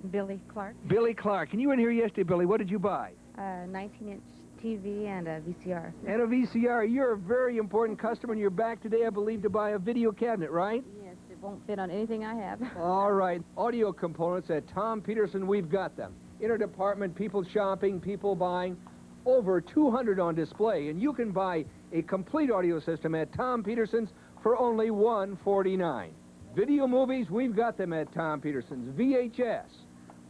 Billy Clark. Billy Clark. And you were in here yesterday, Billy. What did you buy? 19-inch TV and a VCR. And a VCR. You're a very important customer, and you're back today, I believe, to buy a video cabinet, right? Yes, it won't fit on anything I have. All right. Audio components at Tom Peterson, we've got them. Interdepartment, people shopping, people buying. Over 200 on display, and you can buy a complete audio system at Tom Peterson's for only $149. Video movies, we've got them at Tom Peterson's. VHS,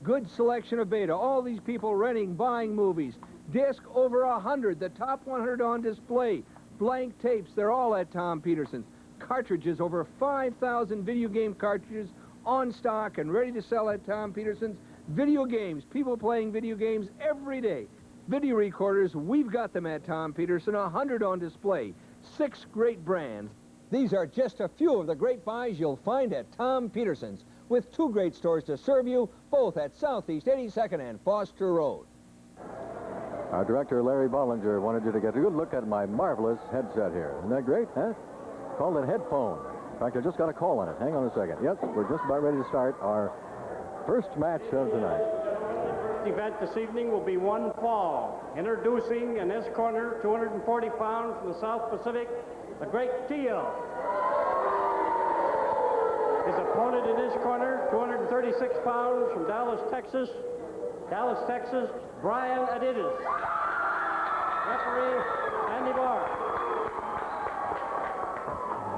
good selection of beta. All these people renting, buying movies. Disc over 100, the top 100 on display. Blank tapes, they're all at Tom Peterson's. Cartridges, over 5,000 video game cartridges on stock and ready to sell at Tom Peterson's. Video games, people playing video games every day. Video recorders, we've got them at Tom Peterson, 100 on display. 6 great brands. These are just a few of the great buys you'll find at Tom Peterson's, with 2 great stores to serve you, both at Southeast 82nd and Foster Road. Our director, Larry Bollinger, wanted you to get a good look at my marvelous headset here. Isn't that great, huh? Called it headphone. In fact, I just got a call on it. Hang on a second. Yes, we're just about ready to start our first match of tonight. Event this evening will be one fall. Introducing in this corner, 240 pounds from the South Pacific, the great Tio. His opponent in this corner, 236 pounds from Dallas, Texas, Brian Adidas. Referee, Andy Barr.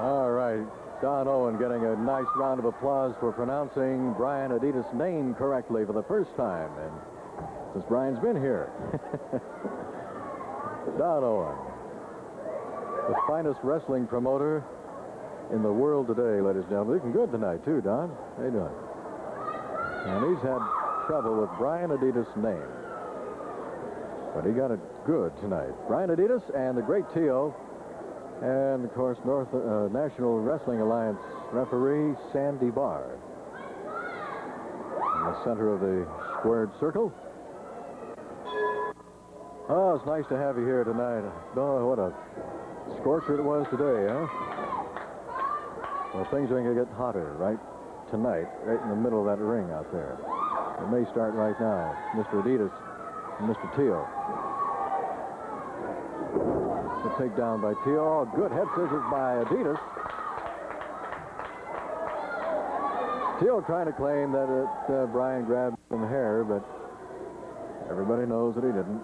All right, Don Owen getting a nice round of applause for pronouncing Brian Adidas' name correctly for the first time. And since Brian's been here. Don Owen, the finest wrestling promoter in the world today, ladies and gentlemen. Looking good tonight, too, Don. How you doing? And he's had trouble with Brian Adidas' name. But he got it good tonight. Brian Adidas and the great Tio. And, of course, National Wrestling Alliance referee Sandy Barr. In the center of the squared circle. Oh, it's nice to have you here tonight. Oh, what a scorcher it was today, huh? Well, things are going to get hotter right tonight, right in the middle of that ring out there. It may start right now. Mr. Adidas and Mr. Tio. The takedown by Tio. Oh, good head scissors by Adidas. Tio trying to claim that Brian grabbed some hair, but everybody knows that he didn't.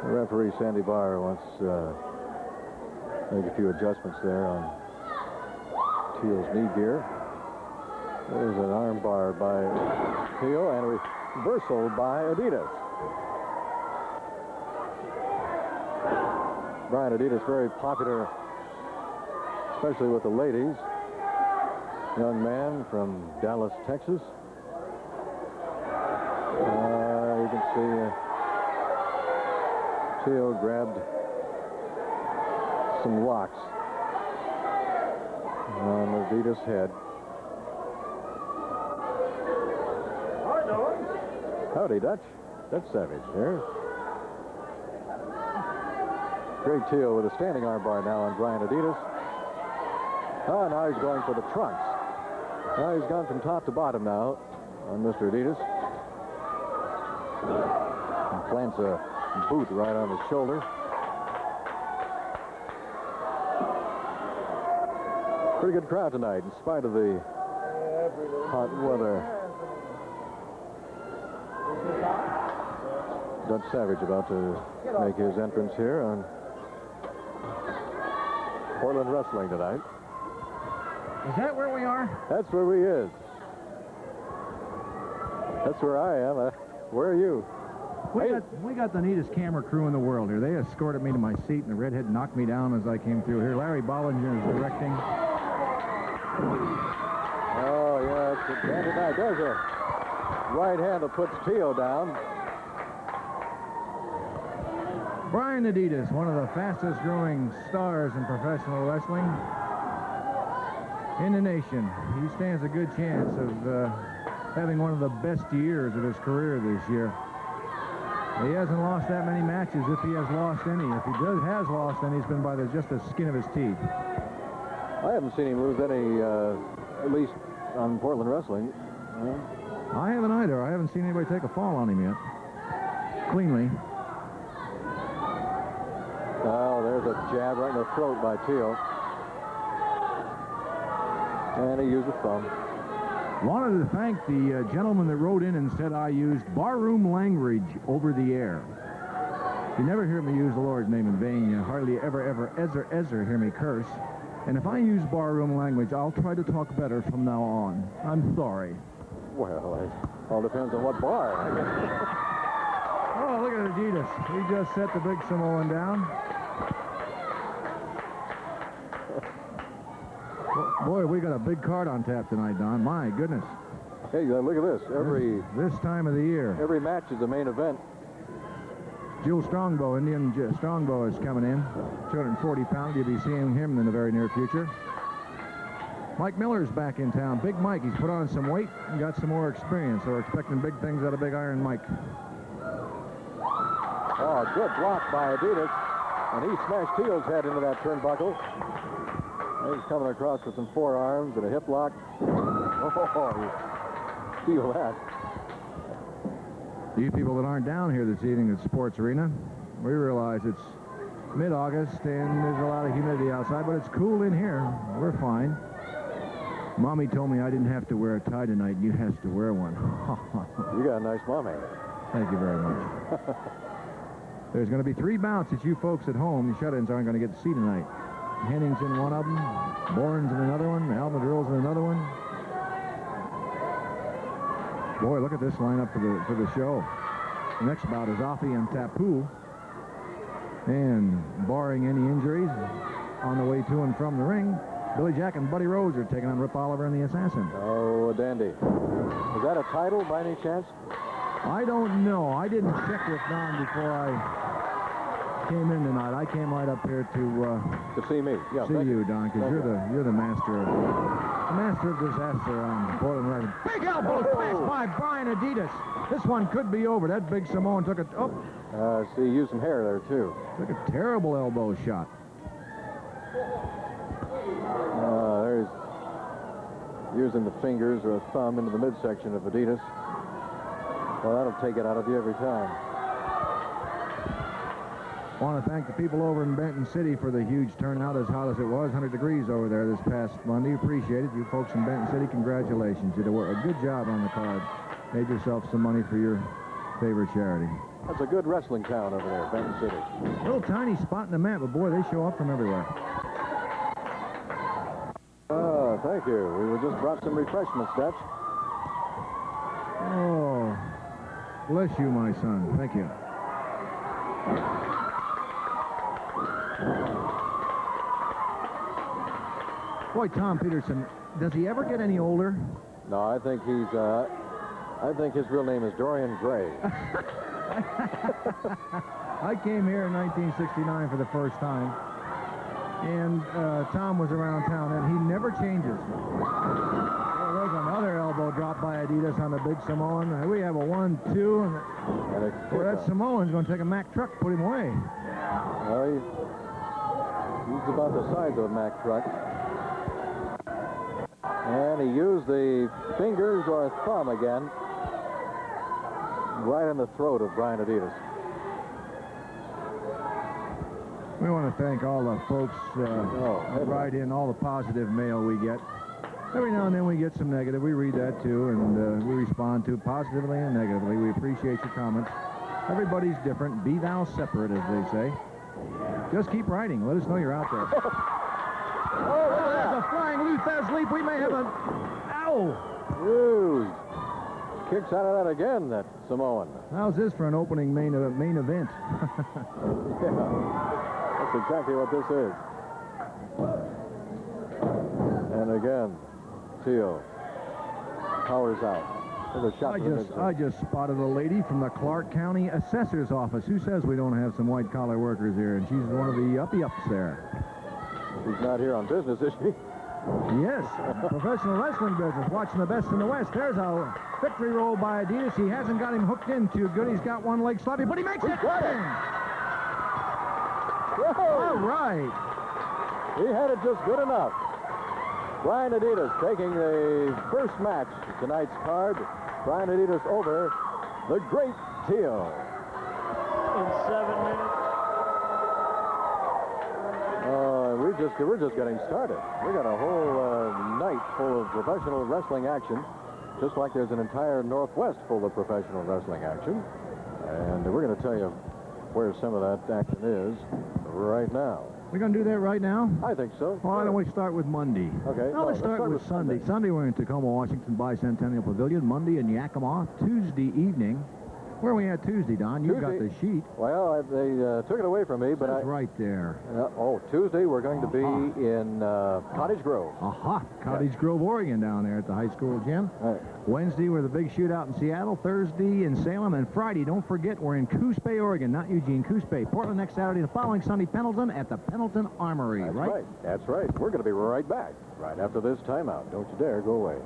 The referee, Sandy Barr, wants to make a few adjustments there on Tio's knee gear. There's an arm bar by Tio and a reversal by Adidas. Brian Adidas, very popular, especially with the ladies. Young man from Dallas, Texas. You can see Tio grabbed some locks on Adidas' head. Howdy, Dutch. Dutch Savage here. Great Tio with a standing armbar now on Brian Adidas. Oh, now he's going for the trunks. Now he's gone from top to bottom now on Mr. Adidas. And plants a boot right on his shoulder. Pretty good crowd tonight in spite of the hot weather. Dutch Savage about to make his entrance here on Portland Wrestling tonight. Is that where we are? That's where we is. That's where I am. Where are you? We got the neatest camera crew in the world here. They escorted me to my seat, and the redhead knocked me down as I came through here. Larry Bollinger is directing. Oh, yeah, it's a tonight. There's a right hand that puts Tio down. Brian Adidas, one of the fastest growing stars in professional wrestling in the nation. He stands a good chance of having one of the best years of his career this year. He hasn't lost that many matches, if he has lost any. If he has lost any, it's been by just the skin of his teeth. I haven't seen him lose any, at least on Portland Wrestling. I haven't either. I haven't seen anybody take a fall on him yet. Cleanly. Oh, there's a jab right in the throat by Teal. And he used a thumb. Wanted to thank the gentleman that wrote in and said I used barroom language over the air. You never hear me use the Lord's name in vain. You hardly ever hear me curse. And if I use barroom language, I'll try to talk better from now on. I'm sorry. Well, it all depends on what bar. Oh, look at Adidas. He just set the big Samoan down. Boy, we got a big card on tap tonight, Don. My goodness. Hey, look at this. This time of the year. Every match is the main event. Jill Strongbow, Indian Strongbow, is coming in. 240 pounds. You'll be seeing him in the very near future. Mike Miller's back in town. Big Mike. He's put on some weight and got some more experience. So we're expecting big things out of Big Iron Mike. Oh, good block by Adidas. And he smashed Teal's head into that turnbuckle. He's coming across with some forearms and a hip lock. Oh, you feel that. You people that aren't down here this evening at Sports Arena, we realize it's mid-August and there's a lot of humidity outside, but it's cool in here. We're fine. Mommy told me I didn't have to wear a tie tonight, and you has to wear one. You got a nice mommy. Thank you very much. There's going to be 3 bouts that you folks at home, the shut-ins, aren't going to get to see tonight. Henning's in one of them, Bourne's in another one, Almadrill's in another one. Boy, look at this lineup for the show. The next bout is Offie and Tapu. And barring any injuries, on the way to and from the ring, Billy Jack and Buddy Rose are taking on Rip Oliver and the Assassin. Oh, a dandy. Is that a title by any chance? I don't know. I didn't check with Don before I came in tonight. I came right up here to see me. Yeah, see you, Don, because you're the master of disaster on Portland Wrestling. Big elbow smash by Brian Adidas. This one could be over. That big Samoan took a see, used some hair there too. Took a terrible elbow shot. There's using the fingers or a thumb into the midsection of Adidas. Well, that'll take it out of you every time. I want to thank the people over in Benton City for the huge turnout, as hot as it was. 100 degrees over there this past Monday. Appreciate it. You folks in Benton City, congratulations. You did a good job on the card. Made yourself some money for your favorite charity. That's a good wrestling town over there, Benton City. Little tiny spot in the map, but boy, they show up from everywhere. Thank you. We were just brought some refreshments, Dutch. Oh, bless you, my son. Thank you. Boy, Tom Peterson, does he ever get any older? No, I think he's, I think his real name is Dorian Gray. I came here in 1969 for the first time, and Tom was around town, and he never changes. Well, there's another elbow drop by Adidas on the big Samoan. We have a 1-2, and that Samoan's going to take a Mack truck, put him away. Well, he's about the size of a Mack truck. And he used the fingers or a thumb again, right in the throat of Brian Adidas. We want to thank all the folks that write in, all the positive mail we get. Every now and then we get some negative. We read that too, and we respond to positively and negatively. We appreciate your comments. Everybody's different. Be thou separate, as they say. Just keep writing. Let us know you're out there. Oh, there's a flying Luthez leap. We may have a... Ow! Ooh. Kicks out of that again, that Samoan. How's this for an opening main event? Yeah, that's exactly what this is. And again, Teal powers out. There's a shot I just spotted a lady from the Clark County Assessor's Office. Who says we don't have some white-collar workers here? And she's one of the uppy-ups there. She's not here on business, is she? Yes, professional wrestling business, watching the best in the West. There's a victory roll by Adidas. He hasn't got him hooked in too good. He's got one leg sloppy, but he makes it. Whoa. All right. He had it just good enough. Brian Adidas taking the first match of tonight's card. Brian Adidas over the Great Teal. In 7 minutes. We're just getting started. We got a whole night full of professional wrestling action, just like there's an entire Northwest full of professional wrestling action. And we're going to tell you where some of that action is right now. We're going to do that right now? I think so. Why don't we start with Monday? Okay. Well, let's start with Sunday. Sunday, we're in Tacoma, Washington, Bicentennial Pavilion. Monday in Yakima. Tuesday evening. Where are we at Tuesday, Don? You've got the sheet. Well, they took it away from me, but It's right there. Tuesday we're going to be in Cottage Grove. Aha! Cottage Grove, Oregon, down there at the high school gym. Right. Wednesday, we're the big shootout in Seattle. Thursday in Salem. And Friday, don't forget, we're in Coos Bay, Oregon. Not Eugene, Coos Bay. Portland next Saturday. The following Sunday, Pendleton at the Pendleton Armory, That's right? right. That's right. We're going to be right back right after this timeout. Don't you dare go away.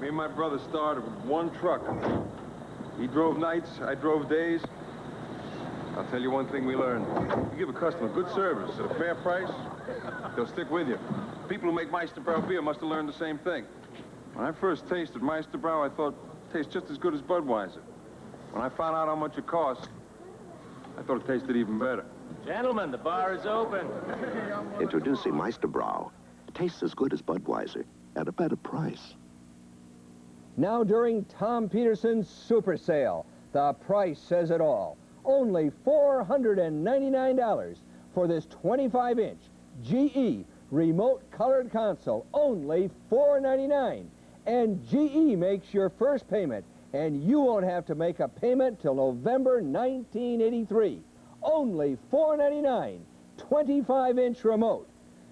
Me and my brother started with one truck. He drove nights, I drove days. I'll tell you one thing we learned. You give a customer good service at a fair price, they'll stick with you. People who make Meisterbrau beer must have learned the same thing. When I first tasted Meisterbrau, I thought it tastes just as good as Budweiser. When I found out how much it cost, I thought it tasted even better. Gentlemen, the bar is open. Introducing Meisterbrau. It tastes as good as Budweiser at a better price. Now during Tom Peterson's Super Sale, the price says it all. Only $499 for this 25-inch GE remote colored console. Only $499. And GE makes your first payment, and you won't have to make a payment till November 1983. Only $499. 25-inch remote.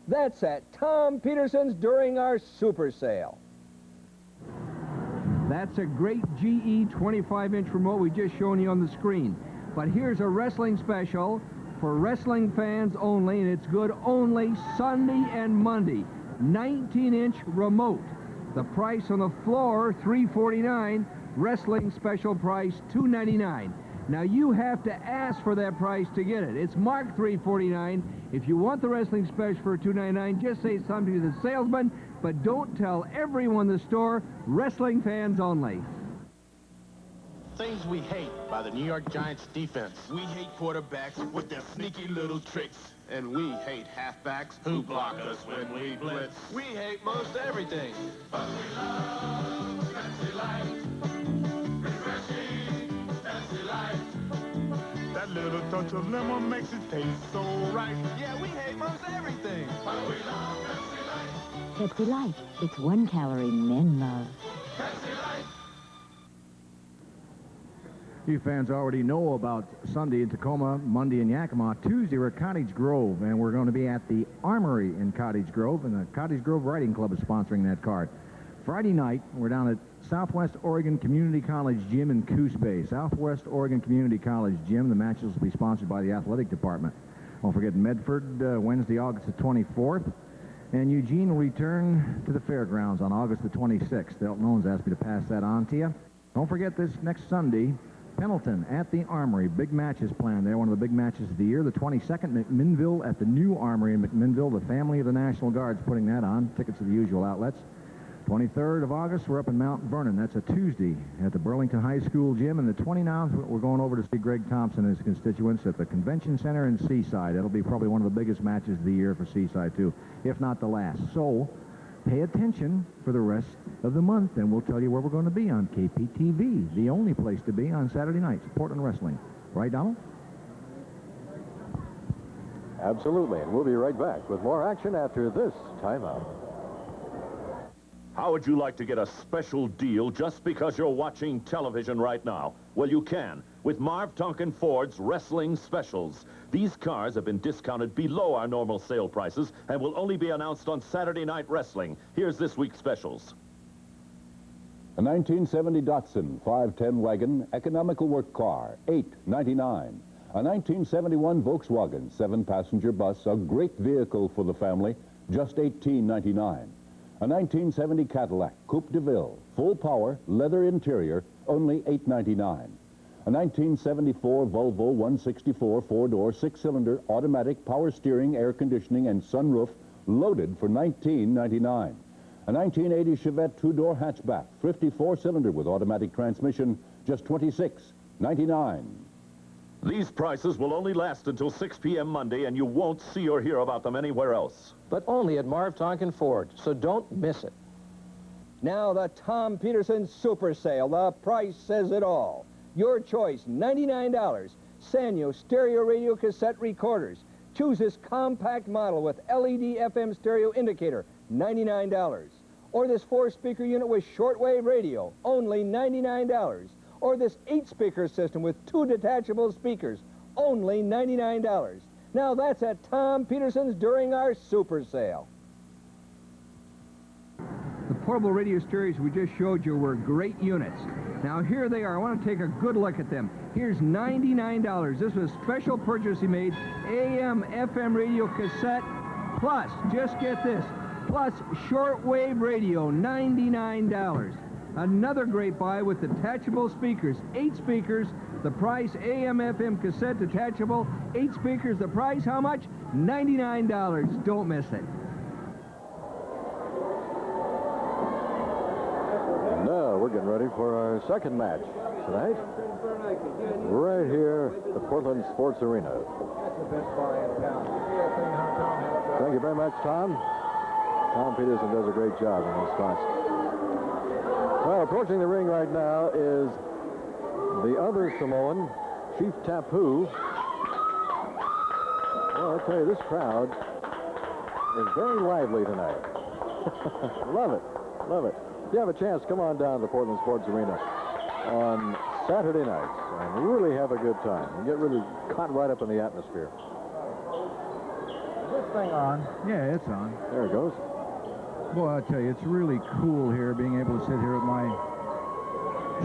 That's at Tom Peterson's during our Super Sale. That's a great GE 25-inch remote we just shown you on the screen. But here's a wrestling special for wrestling fans only, and it's good only Sunday and Monday. 19-inch remote. The price on the floor, $349. Wrestling special price, $299. Now you have to ask for that price to get it. It's marked $349. If you want the wrestling special for $299, just say something to the salesman, but don't tell everyone in the store. Wrestling fans only. Things we hate by the New York Giants defense. We hate quarterbacks with their sneaky little tricks. And we hate halfbacks who block us when we blitz. We hate most everything. But we love Pepsi Light. Refreshing Pepsi Light. That little touch of lemon makes it taste so right. Yeah, we hate most everything. But we love Pepsi Light. Pepsi Light. It's 1 calorie men love. Pepsi Light. You fans already know about Sunday in Tacoma, Monday in Yakima. Tuesday, we're at Cottage Grove, and we're going to be at the Armory in Cottage Grove, and the Cottage Grove Writing Club is sponsoring that card. Friday night, we're down at Southwest Oregon Community College Gym in Coos Bay. Southwest Oregon Community College Gym. The matches will be sponsored by the athletic department. Don't forget Medford, Wednesday, August the 24th. And Eugene will return to the fairgrounds on August the 26th. Elton Owens asked me to pass that on to you. Don't forget this next Sunday, Pendleton at the Armory. Big matches planned there. One of the big matches of the year. The 22nd, McMinnville at the new Armory in McMinnville. The family of the National Guard's putting that on. Tickets at the usual outlets. 23rd of August, we're up in Mount Vernon. That's a Tuesday at the Burlington High School Gym. And the 29th, we're going over to see Greg Thompson and his constituents at the Convention Center in Seaside. That'll be probably one of the biggest matches of the year for Seaside, too, if not the last. So pay attention for the rest of the month, and we'll tell you where we're going to be on KPTV, the only place to be on Saturday nights, Portland Wrestling. Right, Donald? Absolutely, and we'll be right back with more action after this timeout. How would you like to get a special deal just because you're watching television right now? Well, you can with Marv Tonkin Ford's Wrestling Specials. These cars have been discounted below our normal sale prices and will only be announced on Saturday Night Wrestling. Here's this week's specials. A 1970 Datsun 510 wagon, economical work car, $8.99. A 1971 Volkswagen 7-passenger bus, a great vehicle for the family, just $18.99. A 1970 Cadillac Coupe de Ville, full power, leather interior, only $899. A 1974 Volvo 164 four-door, six-cylinder, automatic, power steering, air conditioning, and sunroof, loaded for $1999. A 1980 Chevette two-door hatchback, 54-cylinder with automatic transmission, just $26.99. These prices will only last until 6 p.m. Monday, and you won't see or hear about them anywhere else. But only at Marv Tonkin Ford, so don't miss it. Now the Tom Peterson Super Sale. The price says it all. Your choice, $99. Sanyo stereo radio cassette recorders. Choose this compact model with LED FM stereo indicator, $99. Or this 4-speaker unit with shortwave radio, only $99. Or this 8-speaker system with 2 detachable speakers, only $99. Now that's at Tom Peterson's during our Super Sale. The portable radio stereos we just showed you were great units. Now here they are. I want to take a good look at them. Here's $99. This was special purchase he made. AM, FM radio cassette, plus, just get this, plus shortwave radio, $99. Another great buy with detachable speakers, 8 speakers, the price, AM, FM cassette, detachable, 8 speakers, the price, how much? $99. Don't miss it. And now we're getting ready for our second match tonight. Right here at the Portland Sports Arena. Thank you very much, Tom. Tom Peterson does a great job in these spots. Well, approaching the ring right now is the other Samoan, Chief Tapu. Well, I'll tell you, this crowd is very lively tonight. Love it. Love it. If you have a chance, come on down to the Portland Sports Arena on Saturday nights and really have a good time. And get really caught right up in the atmosphere. Is this thing on? Yeah, it's on. There it goes. Boy, I'll tell you, it's really cool here being able to sit here with my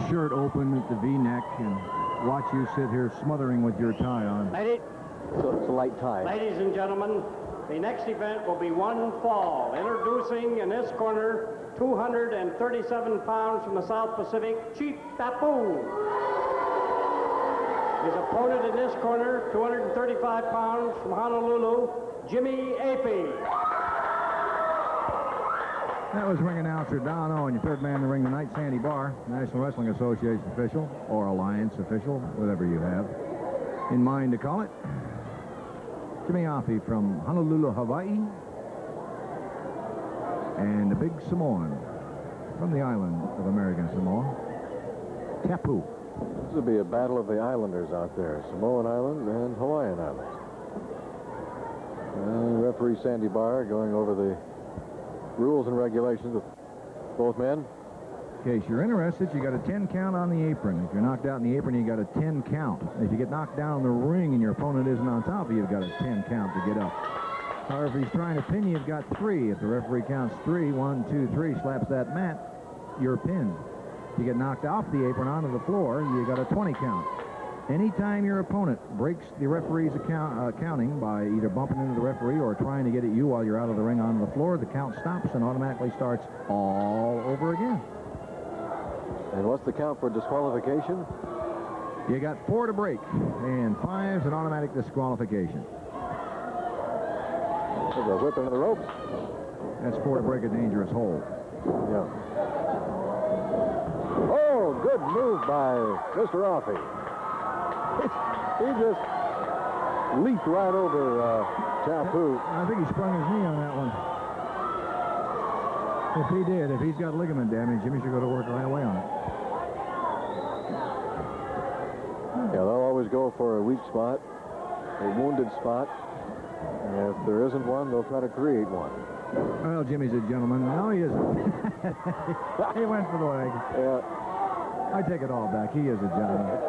shirt open at the V-neck and watch you sit here smothering with your tie on. So it's a light tie. Ladies and gentlemen, the next event will be one fall. Introducing in this corner, 237 pounds from the South Pacific, Chief Tapu. His opponent in this corner, 235 pounds from Honolulu, Jimmy Apey. That was ring announcer Don Owen, your third man in the ring tonight, Sandy Barr, National Wrestling Association official, or Alliance official, whatever you have in mind to call it. Jimmy Apey from Honolulu, Hawaii, and the big Samoan from the island of American Samoa, Tapu. This will be a battle of the islanders out there, Samoan Island and Hawaiian Islands. Referee Sandy Barr going over the rules and regulations with both men. In case you're interested, you got a 10 count on the apron. If you're knocked out in the apron, you got a 10 count. If you get knocked down in the ring and your opponent isn't on top of you, you've got a 10 count to get up. However, if he's trying to pin you, you've got 3. If the referee counts 3, 1, 2, 3, slaps that mat, you're pinned. If you get knocked off the apron onto the floor, you got a 20 count. Anytime your opponent breaks the referee's counting by either bumping into the referee or trying to get at you while you're out of the ring onto the floor, the count stops and automatically starts all over again. And what's the count for disqualification? You got 4 to break, and 5's an automatic disqualification. There's a whip into the ropes. That's 4 to break a dangerous hold. Yeah. Oh, good move by Mr. Offey. He just leaped right over Tapu. I think he sprung his knee on that one. If he did, if he's got ligament damage, Jimmy should go to work right away on it. Yeah, they'll always go for a weak spot, a wounded spot. And if there isn't one, they'll try to create one. Well, Jimmy's a gentleman. No, he isn't. He went for the leg. Yeah. I take it all back. He is a gentleman.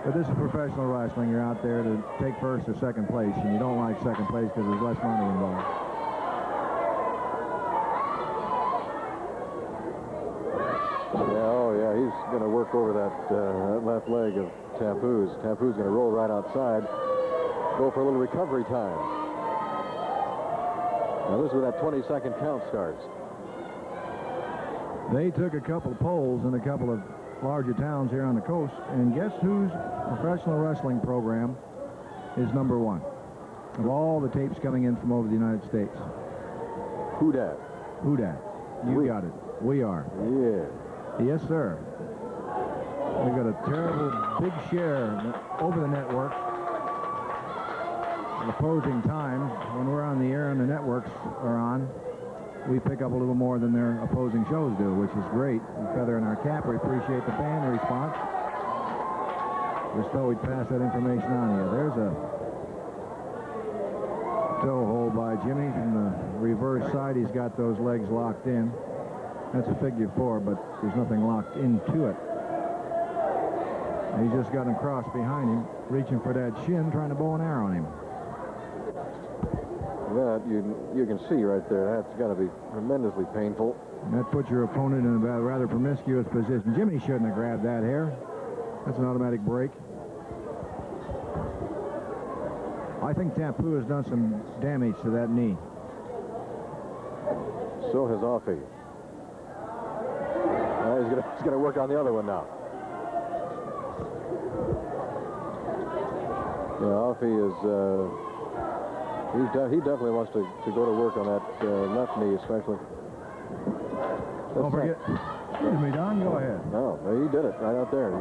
But this is professional wrestling. You're out there to take first or second place, and you don't like second place because there's less money involved. Yeah, oh, yeah, he's going to work over that left leg of Tapu's. Tapu's going to roll right outside, go for a little recovery time. Now, this is where that 20-second count starts. They took a couple of polls in a couple of larger towns here on the coast, and guess whose professional wrestling program is #1 of all the tapes coming in from over the United States? Who dat? Who dat? You got it. We are. Yeah. Yes, sir. We've got a terrible big share over the network. At opposing times, when we're on the air and the networks are on, we pick up a little more than their opposing shows do, which is great. A feather in our cap. We appreciate the fan response. Just thought we'd pass that information on to you. There's a toe hold by Jimmy from the reverse side. He's got those legs locked in. That's a figure 4, but there's nothing locked into it. He's just got him crossed behind him, reaching for that shin, trying to bow an arrow on him. That you can see right there. That's got to be tremendously painful. And that puts your opponent in a rather promiscuous position. Jimmy shouldn't have grabbed that hair. That's an automatic break. I think Tapu has done some damage to that knee. So has Offie. He's going to work on the other one now. Yeah, Offie is... he definitely wants to go to work on that left knee, especially. Don't forget. Excuse me, Don. Go ahead. No, he did it right out there.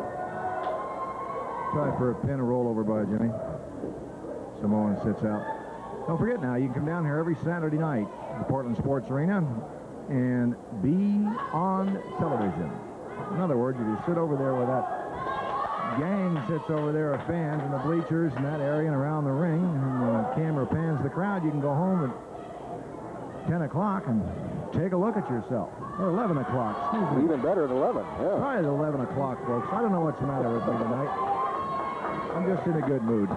Try for a pin and roll over by Jimmy. Samoan sits out. Don't forget now, you can come down here every Saturday night at the Portland Sports Arena and be on television. In other words, if you sit over there where that gang sits over there of fans in the bleachers in that area and around the ring, and the camera pans the crowd, you can go home at 10 o'clock and take a look at yourself. Or 11 o'clock, excuse me. Even better at 11, yeah. Try at 11 o'clock, folks. I don't know what's the matter with me tonight. I'm just in a good mood.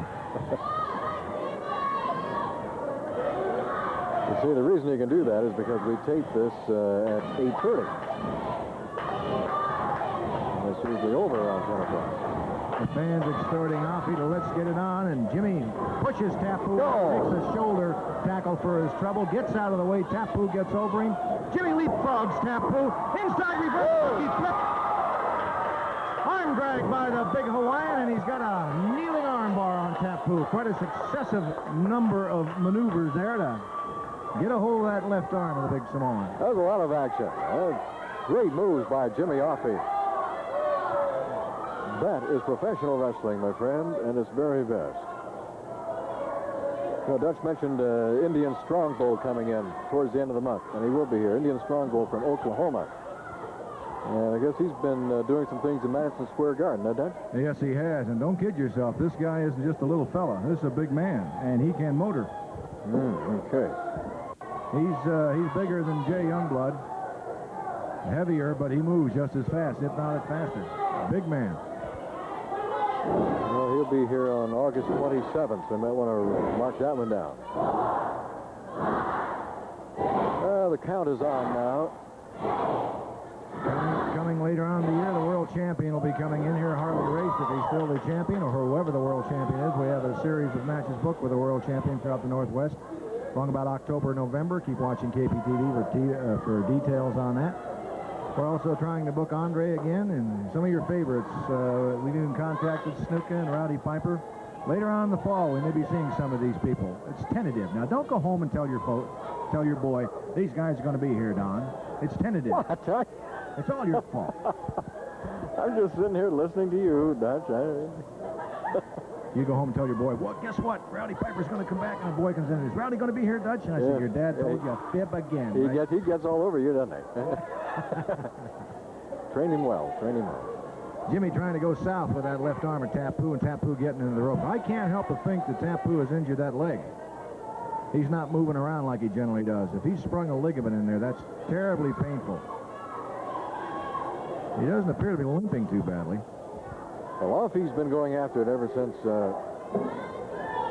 You see, the reason you can do that is because we tape this at 8:30. It's usually over around 10 o'clock. The fans extorting Offie to let's get it on, and Jimmy pushes Tapu, makes a shoulder tackle for his trouble, gets out of the way, Tapu gets over him. Jimmy leapfrogs Tapu, inside reverse, he flipped. Arm drag by the big Hawaiian, and he's got a kneeling arm bar on Tapu. Quite a successive number of maneuvers there to get a hold of that left arm of the big Samoan. That was a lot of action. Great moves by Jimmy Offie. That is professional wrestling, my friend, and its very best. You know, Dutch mentioned Indian Strongbow coming in towards the end of the month, and he will be here. Indian Strongbow from Oklahoma. And I guess he's been doing some things in Madison Square Garden, huh, Dutch? Yes, he has. And don't kid yourself, this guy isn't just a little fella. This is a big man, and he can motor. Okay. He's bigger than Jay Youngblood. Heavier, but he moves just as fast, if not faster. Big man. Well, he'll be here on August 27th, so you might want to mark that one down. The count is on now. Coming later on in the year, the world champion will be coming in here, Harley Race, if he's still the champion, or whoever the world champion is. We have a series of matches booked with the world champion throughout the Northwest. Long about October, November. Keep watching KPTV for details on that. We're also trying to book Andre again, and some of your favorites. We've even contacted Snuka and Rowdy Piper. Later on in the fall, we may be seeing some of these people. It's tentative. Now, don't go home and tell your boy, these guys are going to be here, Don. It's tentative. What? It's all your fault. I'm just sitting here listening to you, Dutch. You go home and tell your boy, well, guess what? Rowdy Piper's going to come back, and the boy comes in and says, Rowdy going to be here, Dutch? And I said, your dad told you a fib again. He gets all over you, doesn't he? Train him well. Train him well. Jimmy trying to go south with that left arm of Tapu, and Tapu getting into the rope. I can't help but think that Tapu has injured that leg. He's not moving around like he generally does. If he's sprung a ligament in there, that's terribly painful. He doesn't appear to be limping too badly. Well, Offie's been going after it ever since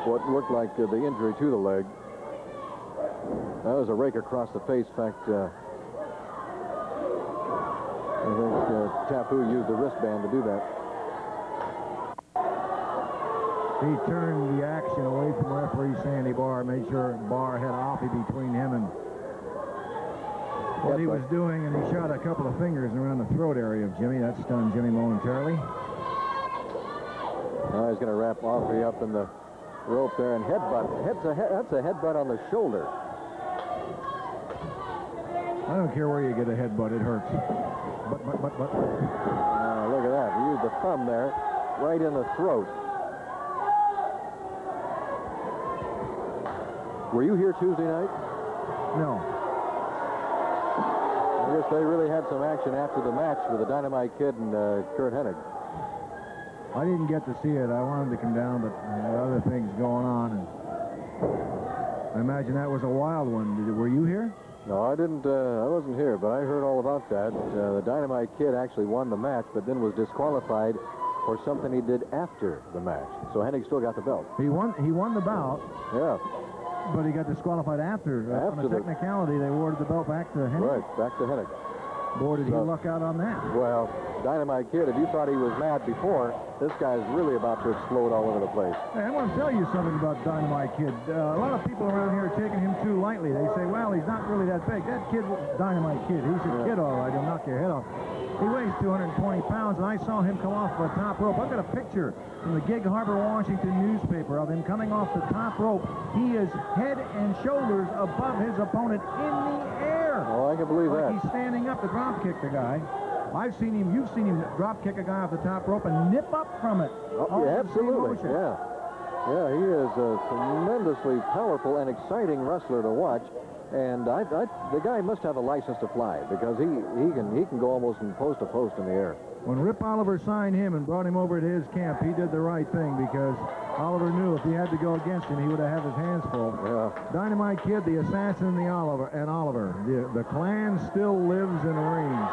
what looked like the injury to the leg. That was a rake across the face. In fact, I think Tapu used the wristband to do that. He turned the action away from referee Sandy Barr, made sure Barr had Offie between him and what he was doing, and he shot a couple of fingers around the throat area of Jimmy. That stunned Jimmy momentarily. Now he's going to wrap Offrey up in the rope there and headbutt. That's a headbutt on the shoulder. I don't care where you get a headbutt, it hurts. But. Look at that. He used the thumb there, right in the throat. Were you here Tuesday night? No. I guess they really had some action after the match with the Dynamite Kid and Kurt Hennig. I didn't get to see it. I wanted to come down, but there were other things going on. And I imagine that was a wild one. Were you here? No, I didn't. I wasn't here, but I heard all about that. The Dynamite Kid actually won the match, but then was disqualified for something he did after the match. So Hennig still got the belt. He won the bout. Yeah. But he got disqualified after. On a technicality, they awarded the belt back to Hennig. Right, back to Hennig. Boy, did he luck out on that. Well, Dynamite Kid, if you thought he was mad before, this guy's really about to explode all over the place. Hey, I want to tell you something about Dynamite Kid. A lot of people around here are taking him too lightly. They say, well, he's not really that big. That kid, Dynamite Kid, he's a kid, all right. He'll knock your head off. He weighs 220 pounds, and I saw him come off the top rope. I've got a picture from the Gig Harbor, Washington newspaper of him coming off the top rope. He is head and shoulders above his opponent in the air. Oh, I can believe that. He's standing up to drop kick the guy. I've seen him, you've seen him drop kick a guy off the top rope and nip up from it. Oh, yeah, absolutely, yeah. Yeah, he is a tremendously powerful and exciting wrestler to watch. And the guy must have a license to fly because he can go almost from post to post in the air. When Rip Oliver signed him and brought him over to his camp, he did the right thing because Oliver knew if he had to go against him, he would have had his hands full. Yeah. Dynamite Kid, the assassin, and Oliver. The clan still lives and reigns.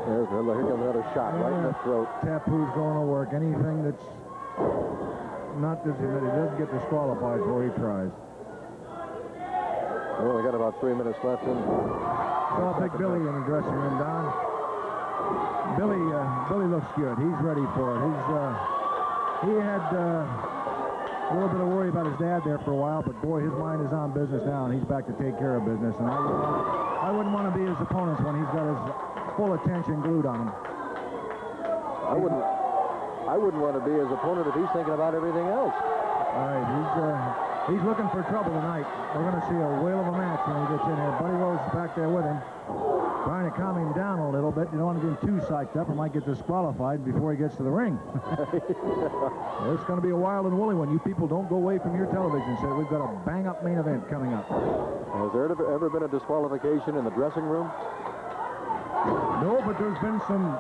Here comes another shot right in the throat. Tapu's going to work. Anything that's not that he doesn't get disqualified for, he tries. Well, they got about 3 minutes left. Saw Big Billy in the dressing room, Don. Billy looks good. He's ready for it. He had a little bit of worry about his dad there for a while, but boy, his mind is on business now, and he's back to take care of business. And I wouldn't want to be his opponent when he's got his full attention glued on him. I wouldn't want to be his opponent if he's thinking about everything else. All right, he's looking for trouble tonight. We're going to see a whale of a match when he gets in here. Buddy Rose is back there with him, trying to calm him down a little bit. You don't want to get him too psyched up. He might get disqualified before he gets to the ring. Well, it's going to be a wild and woolly one. You people don't go away from your television set. We've got a bang-up main event coming up. Has there ever been a disqualification in the dressing room? No, but there's been some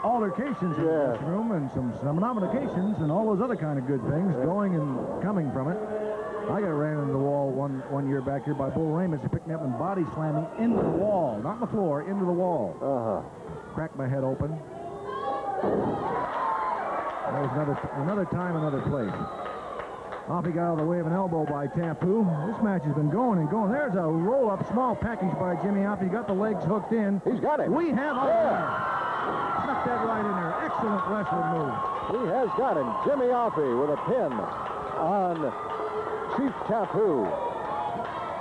altercations in the dressing room and some nominations and all those other kind of good things going and coming from it. I got ran into the wall one year back here by Bull Raymond. He picked me up and body slammed me into the wall, not the floor, into the wall. Cracked my head open. That was another time, another place. Off he got out of the way of an elbow by Tapu. This match has been going and going. There's a roll-up small package by Jimmy Off. He got the legs hooked in. He's got it. We have snuck that right in there. Excellent wrestling move. He has got him. Jimmy Offey with a pin on Chief Tapu.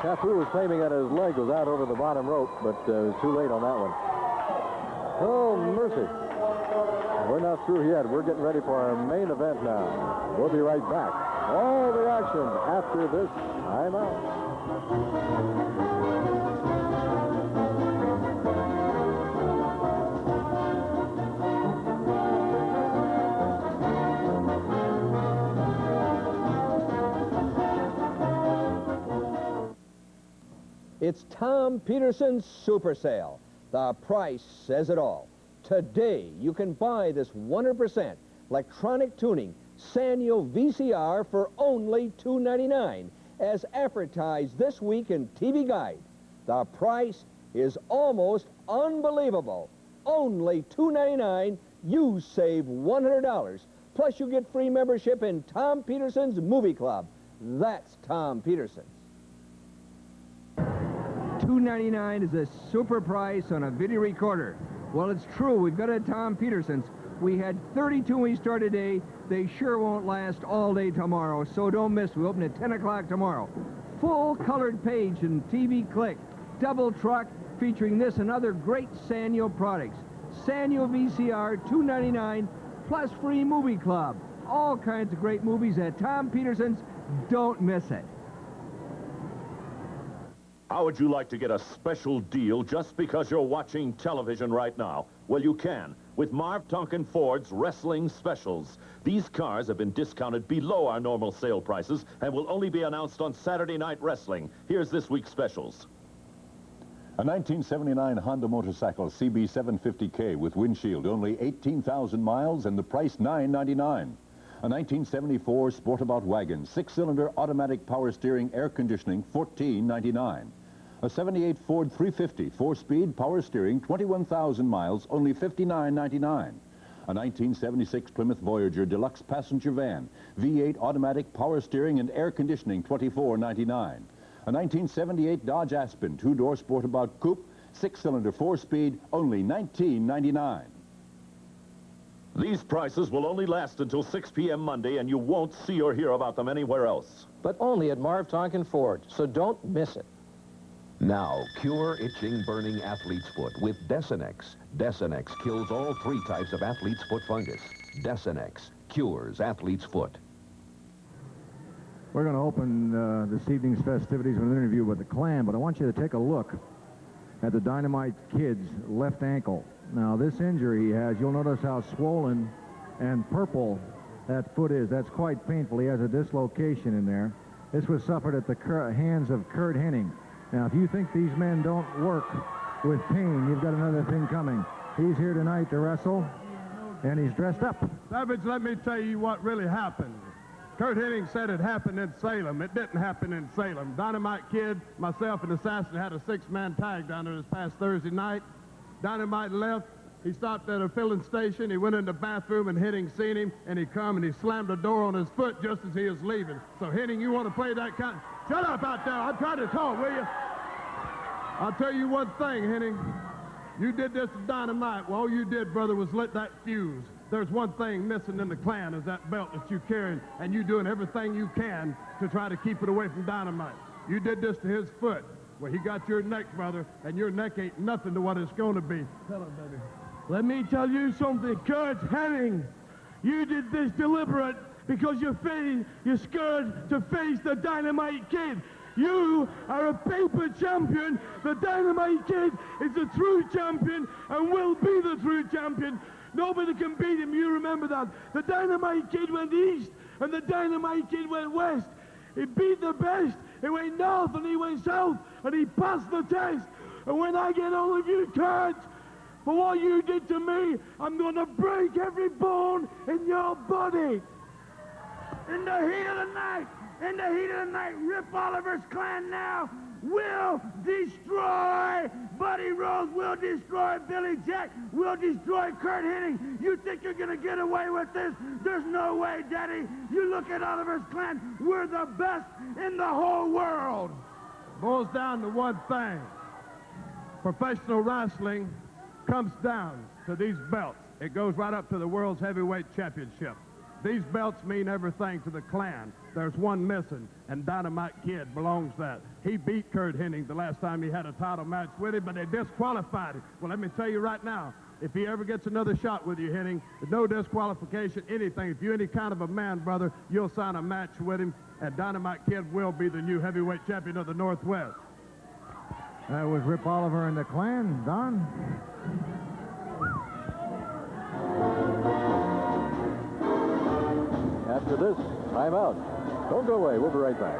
Tapu was claiming that his leg was out over the bottom rope, but it was too late on that one. Oh, mercy. We're not through yet. We're getting ready for our main event now. We'll be right back. All the action after this timeout. It's Tom Peterson's Super Sale. The price says it all. Today, you can buy this 100% electronic tuning Sanyo VCR for only $2.99, as advertised this week in TV Guide. The price is almost unbelievable. Only $2.99, you save $100. Plus, you get free membership in Tom Peterson's Movie Club. That's Tom Peterson's. $2.99 is a super price on a video recorder. Well, it's true. We've got it at Tom Peterson's. We had 32 when we started today. They sure won't last all day tomorrow, so don't miss. We open at 10 o'clock tomorrow. full-colored page in TV Click. Double truck featuring this and other great Sanyo products. Sanyo VCR, $2.99, plus free movie club. All kinds of great movies at Tom Peterson's. Don't miss it. How would you like to get a special deal just because you're watching television right now? Well, you can with Marv Tonkin Ford's Wrestling Specials. These cars have been discounted below our normal sale prices and will only be announced on Saturday Night Wrestling. Here's this week's specials. A 1979 Honda motorcycle CB750K with windshield, only 18,000 miles and the price $9.99. A 1974 Sportabout wagon, 6-cylinder automatic power steering, air conditioning, $14.99. A 78 Ford 350, 4-speed power steering, 21,000 miles, only $59.99. A 1976 Plymouth Voyager deluxe passenger van, V8 automatic power steering and air conditioning, $24.99. A 1978 Dodge Aspen 2-door Sportabout coupe, 6-cylinder 4-speed, only $19.99. These prices will only last until 6 p.m. Monday, and you won't see or hear about them anywhere else. But only at Marv Tonkin Ford, so don't miss it. Now, cure itching, burning athlete's foot with Desenex. Desenex kills all 3 types of athlete's foot fungus. Desenex cures athlete's foot. We're going to open this evening's festivities with an interview with the Clan, but I want you to take a look at the Dynamite Kid's left ankle. Now, this injury he has, you'll notice how swollen and purple that foot is. That's quite painful. He has a dislocation in there. This was suffered at the hands of Kurt Hennig. Now, if you think these men don't work with pain, you've got another thing coming. He's here tonight to wrestle, and he's dressed up. Savage, let me tell you what really happened. Kurt Hennig said it happened in Salem. It didn't happen in Salem. Dynamite Kid, myself, and Assassin had a 6-man tag down there this past Thursday night. Dynamite left. He stopped at a filling station. He went in the bathroom, and Hennig seen him, and he come and he slammed the door on his foot just as he was leaving. So, Hennig, you want to play that kind? Shut up out there. I'm trying to talk, will you? I'll tell you one thing, Hennig. You did this to Dynamite. Well, all you did, brother, was let that fuse. There's one thing missing in the Clan is that belt that you're carrying, and you're doing everything you can to try to keep it away from Dynamite. You did this to his foot. Well, he got your neck, brother, and your neck ain't nothing to what it's going to be. Tell him, baby. Let me tell you something, Kurt Hennig. You did this deliberate because you're scared to face the Dynamite Kid. You are a paper champion. The Dynamite Kid is a true champion and will be the true champion. Nobody can beat him, you remember that. The Dynamite Kid went east and the Dynamite Kid went west. He beat the best. He went north and he went south and he passed the test. And when I get all of you, Kurt, for what you did to me, I'm going to break every bone in your body. In the heat of the night, Rip Oliver's Clan now will destroy Buddy Rose, will destroy Billy Jack, will destroy Kurt Hennig. You think you're going to get away with this? There's no way, Daddy. You look at Oliver's Clan, we're the best in the whole world. Boils down to one thing. Professional wrestling comes down to these belts. It goes right up to the World's Heavyweight Championship. These belts mean everything to the Clan. There's one missing, and Dynamite Kid belongs that. He beat Kurt Hennig the last time he had a title match with him, but they disqualified him. Well, let me tell you right now, if he ever gets another shot with you, Hennig, no disqualification, anything. If you're any kind of a man, brother, you'll sign a match with him, and Dynamite Kid will be the new heavyweight champion of the Northwest. That was Rip Oliver and the Clan. Don? After this, time out. Don't go away. We'll be right back.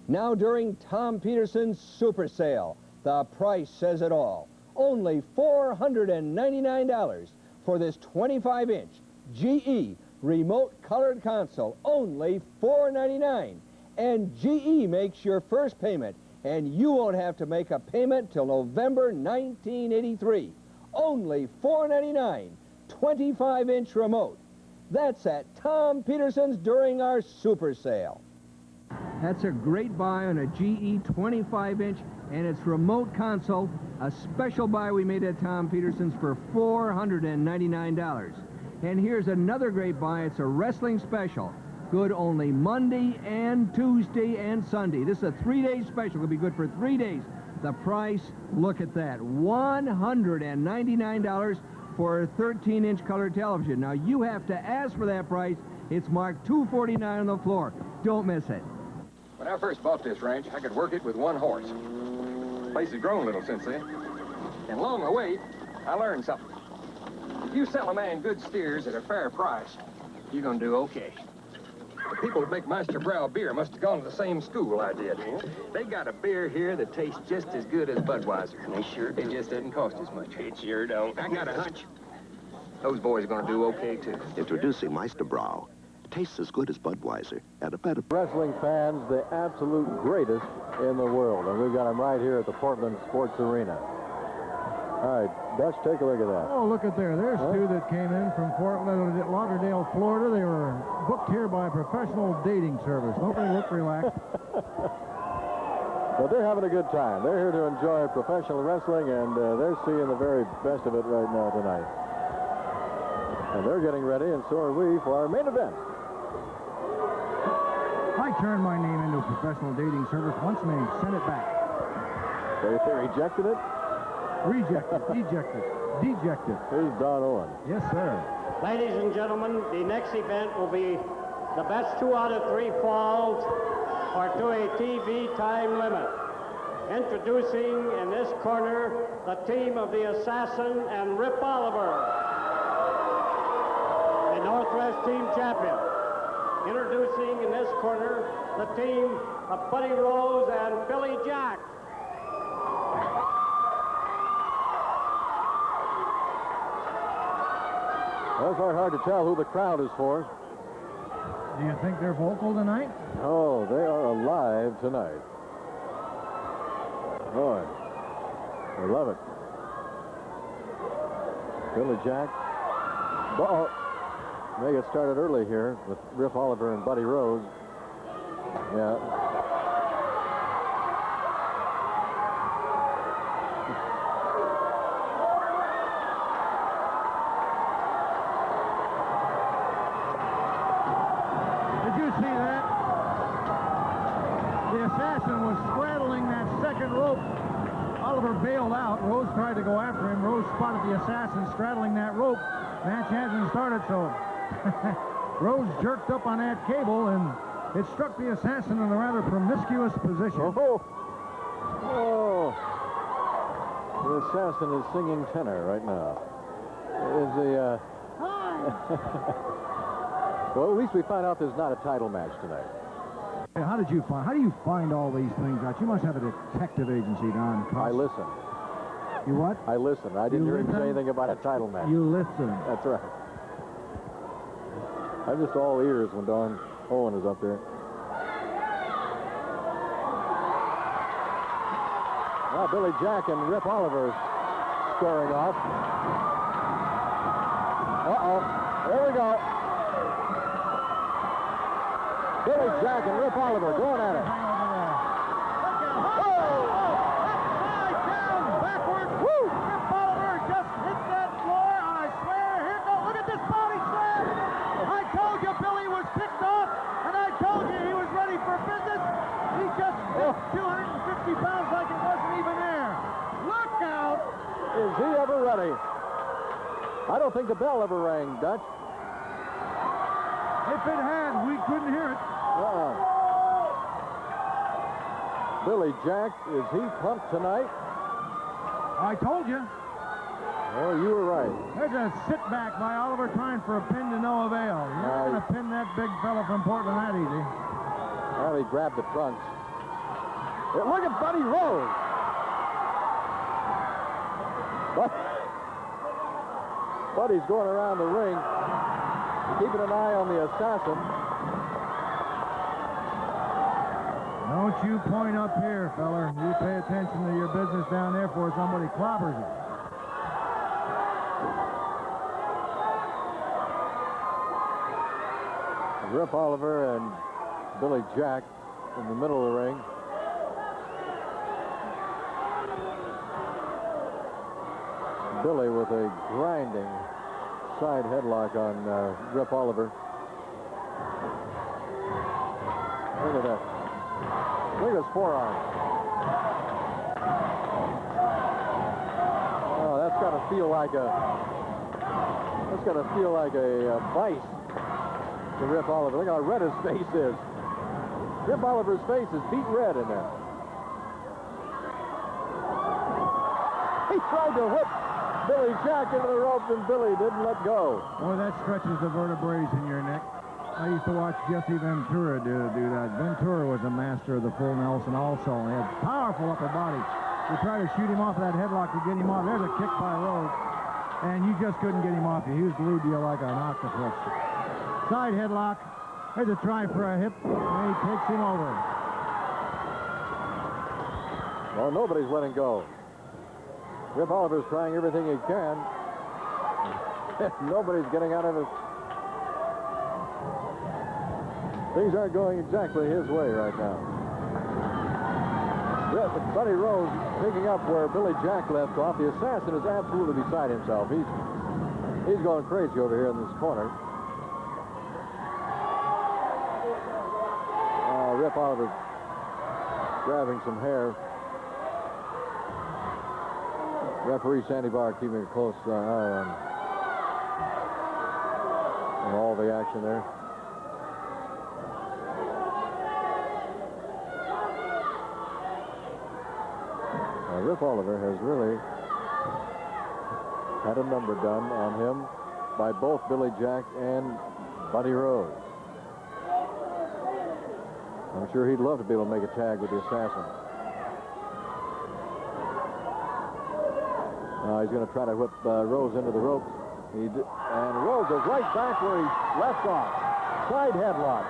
Now during Tom Peterson's Super Sale, the price says it all. Only $499 for this 25-inch GE remote colored console. Only $499. And GE makes your first payment, and you won't have to make a payment till November 1983. Only $499, 25-inch remote. That's at Tom Peterson's during our Super Sale. That's a great buy on a GE 25-inch, and it's remote console, a special buy we made at Tom Peterson's for $499. And here's another great buy. It's a wrestling special. Good only Monday and Tuesday and Sunday. This is a 3-day special. It'll be good for 3 days. The price, look at that, $199 for a 13-inch color television. Now, you have to ask for that price. It's marked $249 on the floor. Don't miss it. When I first bought this ranch, I could work it with one horse. The place has grown a little since then. And along the way, I learned something. If you sell a man good steers at a fair price, you're going to do okay. The people that make Meister Brau beer must have gone to the same school I did. They got a beer here that tastes just as good as Budweiser. They sure do. It just doesn't cost as much. It sure don't. I got a hunch. Those boys are going to do okay, too. Introducing Meister Brau. Tastes as good as Budweiser at a better... Wrestling fans, the absolute greatest in the world. And we've got them right here at the Portland Sports Arena. All right, Dutch, take a look at that. Oh, look at there. There's two that came in from Fort Lauderdale, Florida. They were booked here by a professional dating service. Don't they look relaxed? But they're having a good time. They're here to enjoy professional wrestling, and they're seeing the very best of it right now tonight. And they're getting ready, and so are we, for our main event. I turned my name into a professional dating service once, and they sent it back. They rejected it? Rejected, ejected, dejected. Here's Don Owen. Yes, sir. Ladies and gentlemen, the next event will be the best 2 out of 3 falls or to a TV time limit. Introducing in this corner the team of the Assassin and Rip Oliver, the Northwest team champion. Introducing in this corner the team of Buddy Rose and Billy Jack. Well, it's very hard to tell who the crowd is for. Do you think they're vocal tonight? Oh, they are alive tonight. Boy, I love it. Billy Jack. Oh, they get started early here with Rip Oliver and Buddy Rose. Yeah. Bailed out. Rose tried to go after him. Rose spotted the Assassin straddling that rope. Match hasn't started, so Rose jerked up on that cable, and it struck the Assassin in a rather promiscuous position. Oh, the Assassin is singing tenor right now. Is the well, at least we find out there's not a title match tonight. Hey, how do you find all these things out? You must have a detective agency, Don. I listen. You what? I listen. I didn't hear him say anything about a title match. You listen. That's right. I'm just all ears when Don Owen is up there. Now Billy Jack and Rip Oliver squaring off. Uh-oh. There we go. Billy Jack and Rip Oliver going at it. Is he ever ready? I don't think the bell ever rang, Dutch. If it had, we couldn't hear it. Billy Jack, is he pumped tonight? I told you. Oh, you were right. There's a sit back by Oliver trying for a pin to no avail. You're not going to pin that big fella from Portland that easy. Well, he grabbed the trunks. Hey, look at Buddy Rose. Buddy's going around the ring, keeping an eye on the Assassin. Don't you point up here, feller. You pay attention to your business down there before somebody clobbers you. Rip Oliver and Billy Jack in the middle of the ring. Billy with a grinding side headlock on Rip Oliver. Look at that. Look at his forearm. Oh, that's got to feel like a vice to Rip Oliver. Look how red his face is. Rip Oliver's face is beet red in there. He tried to whip Billy Jack into the ropes, and Billy didn't let go. Boy, that stretches the vertebrae in your neck. I used to watch Jesse Ventura do that. Ventura was a master of the full Nelson also, and he had powerful upper body. You try to shoot him off of that headlock to get him off. There's a kick by Rose, and you just couldn't get him off you. He was glued to you like an octopus. Side headlock. There's a try for a hip, and he takes him over. Well, nobody's letting go. Rip Oliver's trying everything he can. Nobody's getting out of it. Things aren't going exactly his way right now. Buddy Rose picking up where Billy Jack left off. The assassin is absolutely beside himself. He's going crazy over here in this corner. Rip Oliver grabbing some hair. Referee Sandy Barr keeping a close eye on all the action there. Rip Oliver has really had a number done on him by both Billy Jack and Buddy Rose. I'm sure he'd love to be able to make a tag with the assassin. He's going to try to whip Rose into the ropes. And Rose goes right back where he left off. Side headlock.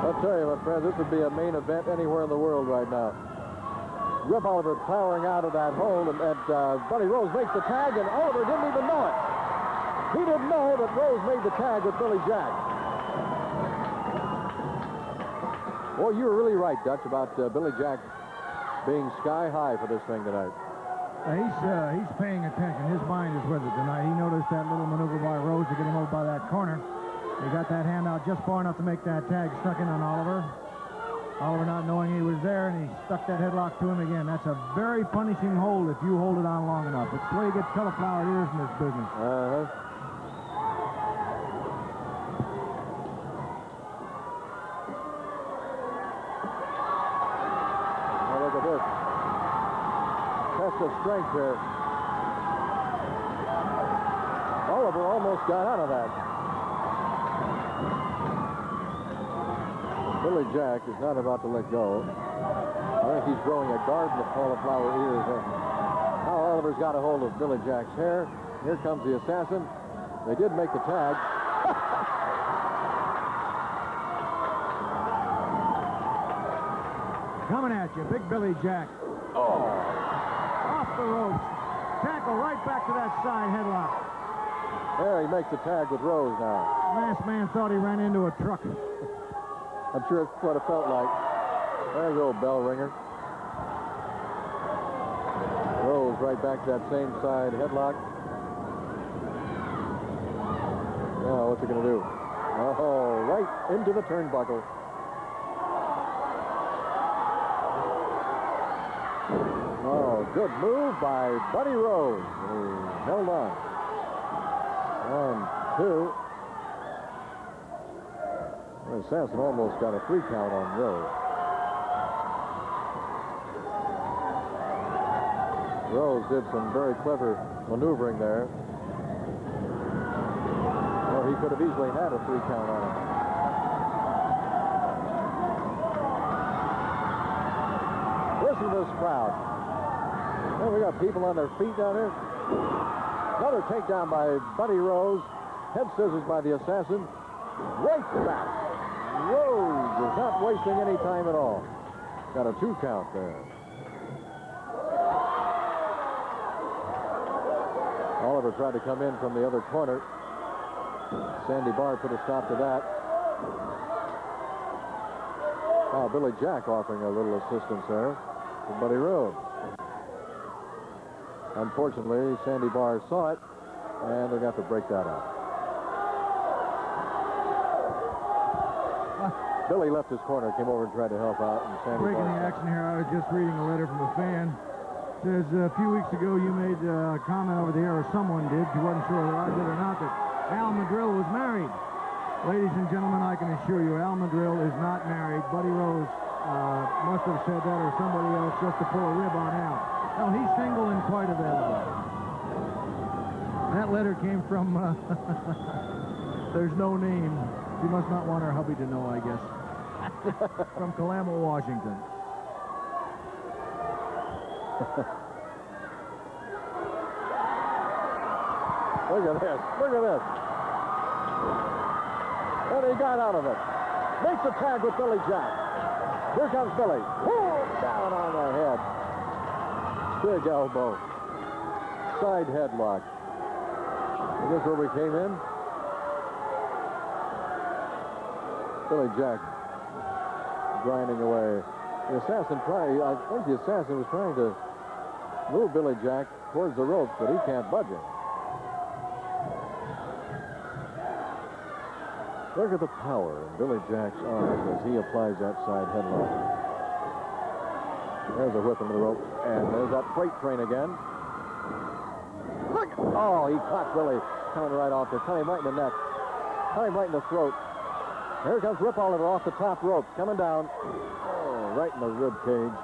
I'll tell you, my friends, this would be a main event anywhere in the world right now. Rip Oliver powering out of that hold, and Buddy Rose makes the tag, and Oliver didn't even know it. He didn't know that Rose made the tag with Billy Jack. Boy, you were really right, Dutch, about Billy Jack being sky high for this thing tonight. He's paying attention. His mind is with it tonight. He noticed that little maneuver by Rose to get him over by that corner. He got that hand out just far enough to make that tag, stuck in on Oliver. Oliver not knowing he was there, and he stuck that headlock to him again. That's a very punishing hold if you hold it on long enough. It's the way you get cauliflower ears in this business. Now look at this. Test of strength here. Oliver almost got out of that. Billy Jack is not about to let go. I think he's growing a garden of cauliflower ears. Now Oliver's got a hold of Billy Jack's hair. Here comes the assassin. They did make the tag. Coming at you, big Billy Jack. Oh! Off the ropes. Tackle right back to that side headlock. There, he makes the tag with Rose now. Last man thought he ran into a truck. I'm sure that's what it felt like. There's the old bell ringer. Rose right back to that same side headlock. Now, what's he going to do? Oh, right into the turnbuckle. Oh, good move by Buddy Rose. He held on. 1, 2. The assassin almost got a 3 count on Rose. Rose did some very clever maneuvering there. Or he could have easily had a 3 count on him. Listen to this crowd. Oh, we got people on their feet down here. Another takedown by Buddy Rose. Head scissors by the assassin. Right back. Rose is not wasting any time at all. Got a 2 count there. Oliver tried to come in from the other corner. Sandy Barr put a stop to that. Oh, Billy Jack offering a little assistance there to Buddy Rose. Unfortunately, Sandy Barr saw it, and they're going to have to break that up. Billy left his corner, came over and tried to help out, and Sandy Breaking Barr the action here, I was just reading a letter from a fan. Says a few weeks ago you made a comment over the air, or someone did, you wasn't sure whether I did or not, that Al Madrill was married. Ladies and gentlemen, I can assure you Al Madrill is not married. Buddy Rose must have said that, or somebody else, just to pull a rib on Al. No, he's single and quite available. That letter came from, there's no name. She must not want her hubby to know, I guess. From Kalama, Washington. Look at this. Look at this. And he got out of it. Makes a tag with Billy Jack. Here comes Billy. Woo! Down on the head. Big elbow. Side headlock. Is this where we came in? Billy Jack grinding away. The assassin I think the assassin was trying to move Billy Jack towards the ropes, but he can't budge it. Look at the power in Billy Jack's arms as he applies that side headlock. There's a whip into the rope, and there's that freight train again. Look! Oh, he caught Billy coming right off there. Caught him right in the neck. Caught him right in the throat. Here comes Rip Oliver off the top rope, coming down. Oh, right in the rib cage.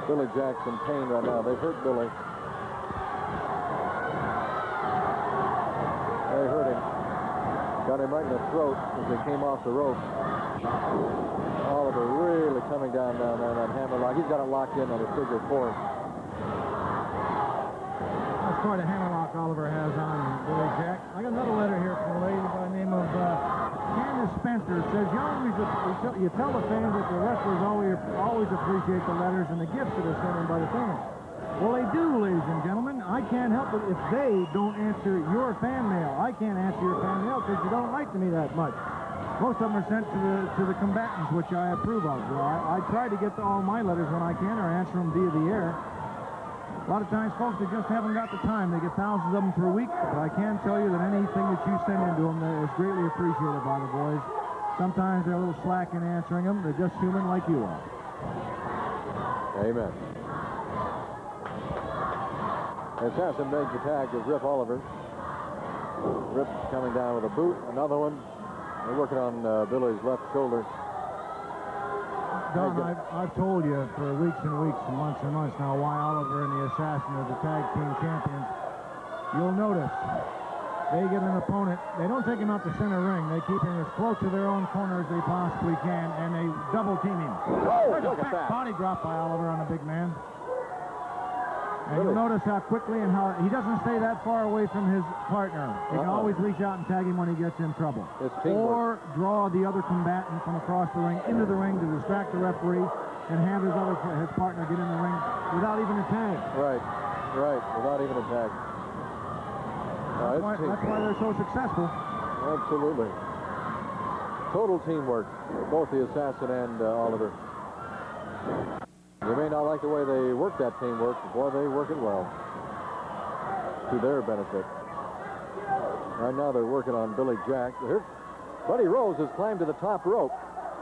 Billy Jack's in pain right now. They've hurt Billy. They hurt him. Got him right in the throat as they came off the rope. Oliver really coming down there on that hammer lock. He's got it locked in on a figure 4. That's quite a hammerlock Oliver has on Billy Jack. I got another letter here from a lady by the name of Candace Spencer. It says, you tell the fans that the wrestlers always appreciate the letters and the gifts that are sent in by the fans. Well, they do, ladies and gentlemen. I can't help it if they don't answer your fan mail. I can't answer your fan mail because you don't write to me that much. Most of them are sent to the combatants, which I approve of. So I try to get to all my letters when I can, or answer them via the air. A lot of times, folks, they just haven't got the time. They get thousands of them per week, but I can tell you that anything that you send into them is greatly appreciated by the boys. Sometimes they're a little slack in answering them. They're just human like you are. Amen. Assassin makes the tag with Rip Oliver. Rip coming down with a boot. Another one. They're working on Billy's left shoulder. Don, I've told you for weeks and weeks and months now why Oliver and the Assassin are the tag team champions. You'll notice they get an opponent. They don't take him out the center ring. They keep him as close to their own corner as they possibly can, and they double team him. Whoa, There's look a at that. body drop by Oliver on a big man. And you'll notice how quickly and how he doesn't stay that far away from his partner. He can always reach out and tag him when he gets in trouble. Or draw the other combatant from across the ring into the ring to distract the referee and have his partner get in the ring without even a tag. Right, without even a tag. That's why they're so successful. Absolutely. Total teamwork, both the Assassin and Oliver. You may not like the way they work that teamwork, but boy, they work it well. To their benefit. Right now they're working on Billy Jack. Here, Buddy Rose has climbed to the top rope,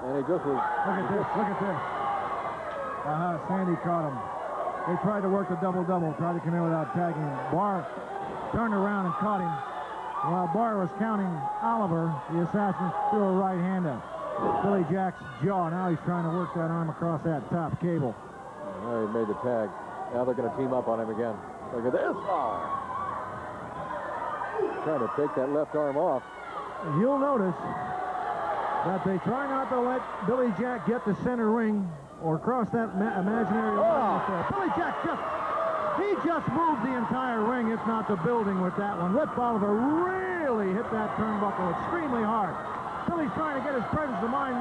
and he just was... Look at this. Sandy caught him. They tried to work the double-double, tried to come in without tagging him. Barr turned around and caught him. While Barr was counting Oliver, the Assassin threw a right hand at Billy Jack's jaw. Now he's trying to work that arm across that top cable. Well, he made the tag. Now they're going to team up on him again. Look at this. Trying to take that left arm off. You'll notice that they try not to let Billy Jack get the center ring or cross that imaginary line right there. Billy Jack just moved the entire ring, if not the building, with that one. Rip Oliver really hit that turnbuckle extremely hard. Billy's trying to get his presence of mind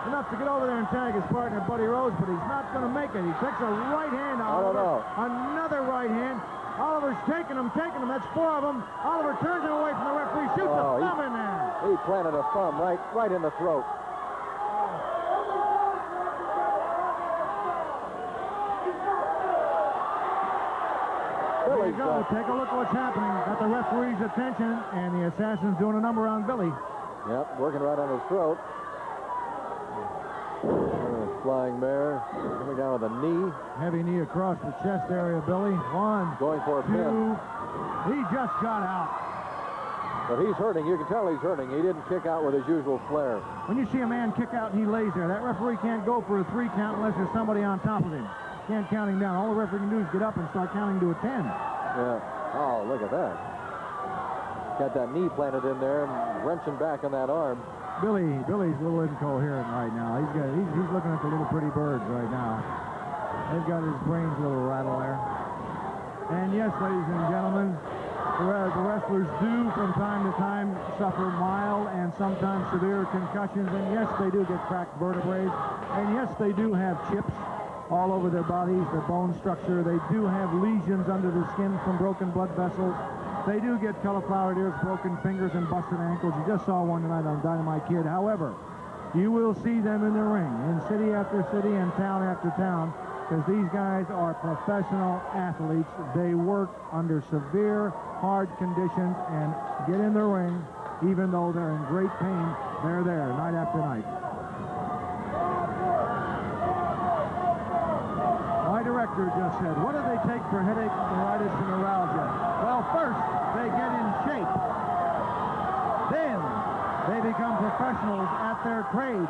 enough to get over there and tag his partner, Buddy Rose, but he's not going to make it. He takes a right hand, Oliver. Another right hand. Oliver's taking him. That's 4 of them. Oliver turns him away from the referee, shoots a thumb in there. He planted a thumb right in the throat. There you go. Take a look at what's happening. Got the referee's attention, and the assassin's doing a number on Billy. Yep, working right on his throat. Flying mare, coming down with a knee. Heavy knee across the chest area, Billy. 1, going for a 2. pin. He just got out. But he's hurting. You can tell he's hurting. He didn't kick out with his usual flair. When you see a man kick out and he lays there, that referee can't go for a 3 count unless there's somebody on top of him. Can't count him down. All the referee can do is get up and start counting to a 10. Yeah. Oh, look at that. Got that knee planted in there and wrenching back on that arm. Billy's a little incoherent right now. He's looking at the little pretty birds right now. They've got his brains a little rattle there. And yes, ladies and gentlemen, the wrestlers do from time to time suffer mild and sometimes severe concussions. And yes, they do get cracked vertebrae. And yes, they do have chips all over their bodies, their bone structure. They do have lesions under the skin from broken blood vessels. They do get cauliflower ears, broken fingers, and busted ankles. You just saw one tonight on Dynamite Kid. However, you will see them in the ring, in city after city and town after town, because these guys are professional athletes. They work under severe, hard conditions and get in the ring, even though they're in great pain. They're there night after night. My director just said, what do they take for headache, neuritis, and neuralgia? Well, first, they get in shape. Then, they become professionals at their trade.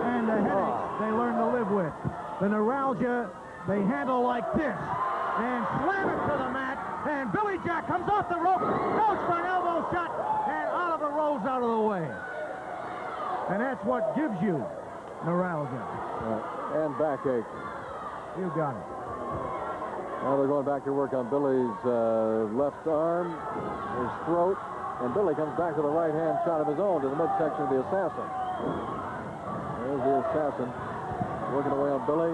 And the headaches they learn to live with. The neuralgia, they handle like this. And slam it to the mat. And Billy Jack comes off the rope, goes for an elbow shot, and Oliver rolls out of the way. And that's what gives you neuralgia. And backache. You got it. Now they're going back to work on Billy's left arm, his throat, and Billy comes back with a right-hand shot of his own to the midsection of the assassin. There's the assassin working away on Billy.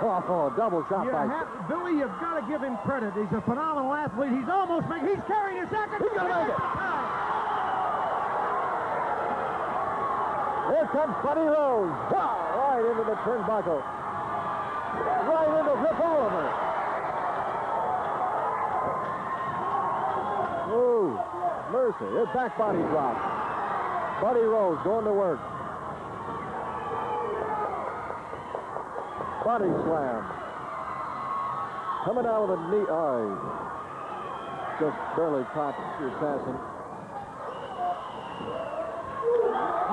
Oh, double shot by Billy, you've got to give him credit. He's a phenomenal athlete. He's almost making, he's carrying his second. He's going to make it. Here comes Buddy Rose. Right into the turnbuckle. Right into Rip Oliver. Ooh, mercy. His back body drop. Buddy Rose going to work. Body slam. Coming down with a knee. Oh, just barely caught the assassin.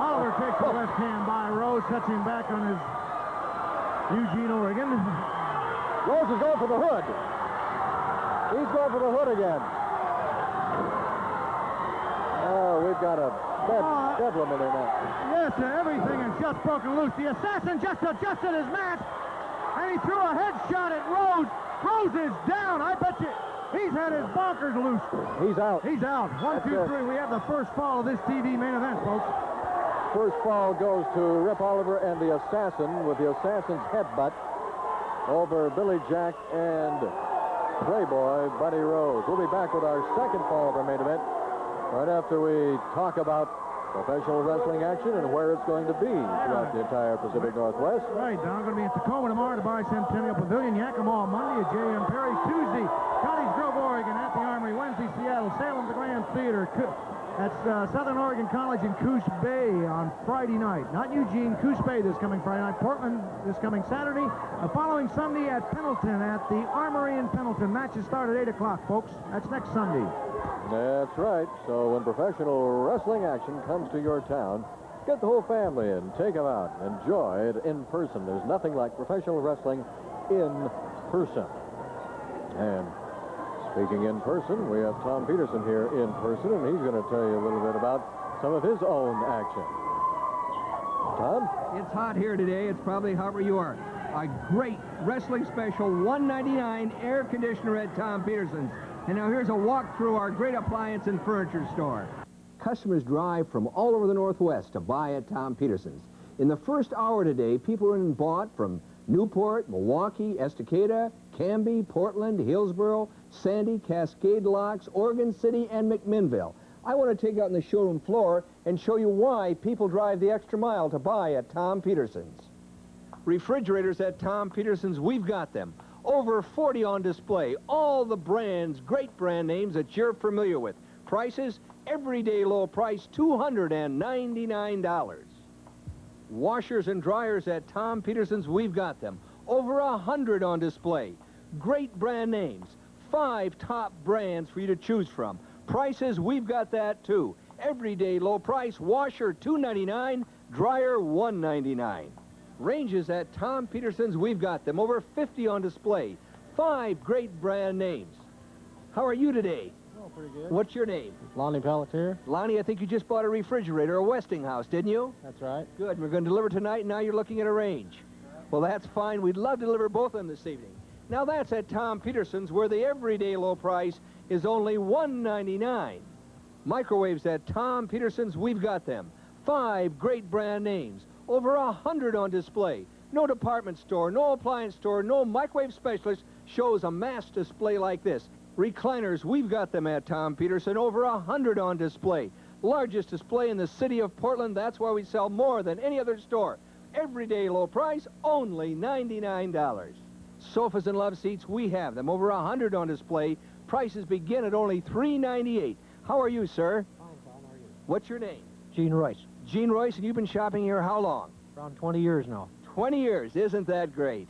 Oliver takes the left hand by Rose, sets him back on his Eugene, Oregon. Rose is going for the hood. He's going for the hood again. Oh, we've got a bedlam in there now. Yes, everything is just broken loose. The assassin just adjusted his match, and he threw a headshot at Rose. Rose is down. I bet you he's had his bonkers loose. He's out. He's out. 1, 2, 3. We have the first fall of this TV main event, folks. First fall goes to Rip Oliver and the assassin, with the assassin's headbutt over Billy Jack and Playboy Buddy Rose. We'll be back with our second fall of our main event right after we talk about professional wrestling action and where it's going to be throughout the entire Pacific Northwest. Right, Don. Going to be in Tacoma tomorrow at the Bicentennial Pavilion, Yakima on Monday at J.M. Perry, Tuesday, Cottage Grove, Oregon at the Armory, Wednesday, Seattle, Salem, the Grand Theater. That's Southern Oregon College in Coos Bay on Friday night. Not Eugene, Coos Bay this coming Friday night. Portland this coming Saturday. The following Sunday at Pendleton at the Armory in Pendleton. Matches start at 8 o'clock, folks. That's next Sunday. That's right. So when professional wrestling action comes to your town, get the whole family in, take them out, enjoy it in person. There's nothing like professional wrestling in person. And speaking in person, we have Tom Peterson here in person, and he's going to tell you a little bit about some of his own action. Tom? It's hot here today. It's probably hot where you are. A great wrestling special, $199 air conditioner at Tom Peterson's. And now here's a walk through our great appliance and furniture store. Customers drive from all over the Northwest to buy at Tom Peterson's. In the first hour today, people are in bought from Newport, Milwaukee, Estacada, Canby, Portland, Hillsboro, Sandy, Cascade Locks, Oregon City, and McMinnville. I want to take you out on the showroom floor and show you why people drive the extra mile to buy at Tom Peterson's. Refrigerators at Tom Peterson's, we've got them. Over 40 on display. All the brands, great brand names that you're familiar with. Prices, everyday low price, $299. Washers and dryers at Tom Peterson's, we've got them. Over 100 on display. Great brand names. 5 top brands for you to choose from. Prices, we've got that too. Everyday low price, washer $2.99, dryer $1.99. Ranges at Tom Peterson's, we've got them. Over 50 on display. 5 great brand names. How are you today? Oh, pretty good. What's your name? Lonnie Pelletier. Lonnie, I think you just bought a refrigerator, a Westinghouse, didn't you? That's right. Good. We're going to deliver tonight, and now you're looking at a range. Well, that's fine. We'd love to deliver both of them this evening. Now, that's at Tom Peterson's, where the everyday low price is only $1.99. Microwaves at Tom Peterson's, we've got them. 5 great brand names. Over 100 on display. No department store, no appliance store, no microwave specialist shows a mass display like this. Recliners, we've got them at Tom Peterson. Over 100 on display. Largest display in the city of Portland. That's why we sell more than any other store. Everyday low price, only $99. Sofas and love seats, we have them. Over 100 on display. Prices begin at only $3.98. How are you, sir? Fine, Tom. How are you? What's your name? Gene Royce. Gene Royce, and you've been shopping here how long? Around 20 years now. 20 years. Isn't that great?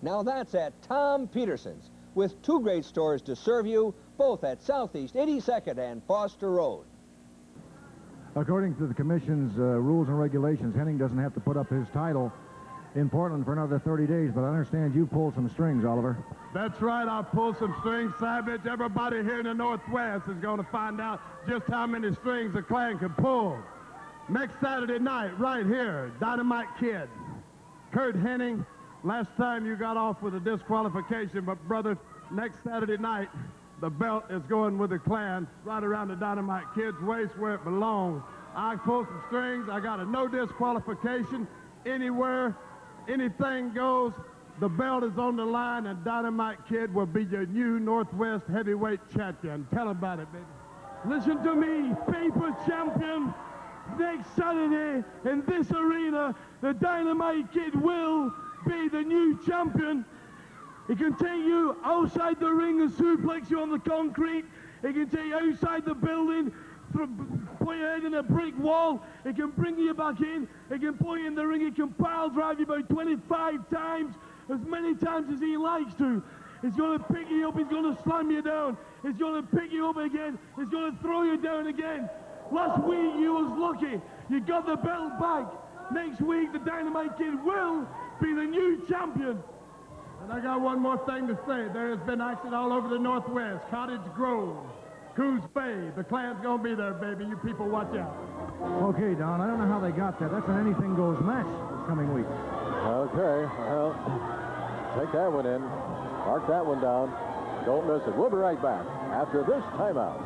Now that's at Tom Peterson's, with 2 great stores to serve you, both at Southeast 82nd and Foster Road. According to the Commission's rules and regulations, Henning doesn't have to put up his title in Portland for another 30 days, but I understand you pulled some strings, Oliver. That's right, I pulled some strings, Savage. Everybody here in the Northwest is going to find out just how many strings a clan can pull. Next Saturday night, right here, Dynamite Kid. Kurt Henning, last time you got off with a disqualification, but brother, next Saturday night, the belt is going with the clan right around the Dynamite Kid's waist where it belongs. I pulled some strings, I got a no disqualification. Anywhere, anything goes. The belt is on the line, and Dynamite Kid will be your new Northwest heavyweight champion. Tell him about it, baby. Listen to me, paper champion. Next Saturday in this arena, the Dynamite Kid will be the new champion. He can take you outside the ring and suplex you on the concrete. He can take you outside the building, put your head in a brick wall. He can bring you back in. He can put you in the ring. He can pile drive you about 25 times, as many times as he likes to. He's going to pick you up. He's going to slam you down. He's going to pick you up again. He's going to throw you down again. Last week you was lucky. You got the belt back. Next week the Dynamite Kid will be the new champion. And I got one more thing to say. There has been action all over the Northwest. Cottage Grove, Coos Bay. The clan's going to be there, baby. You people watch out. Okay, Don, I don't know how they got that. That's an anything goes match this coming week. Okay, well, take that one in. Mark that one down. Don't miss it. We'll be right back after this timeout.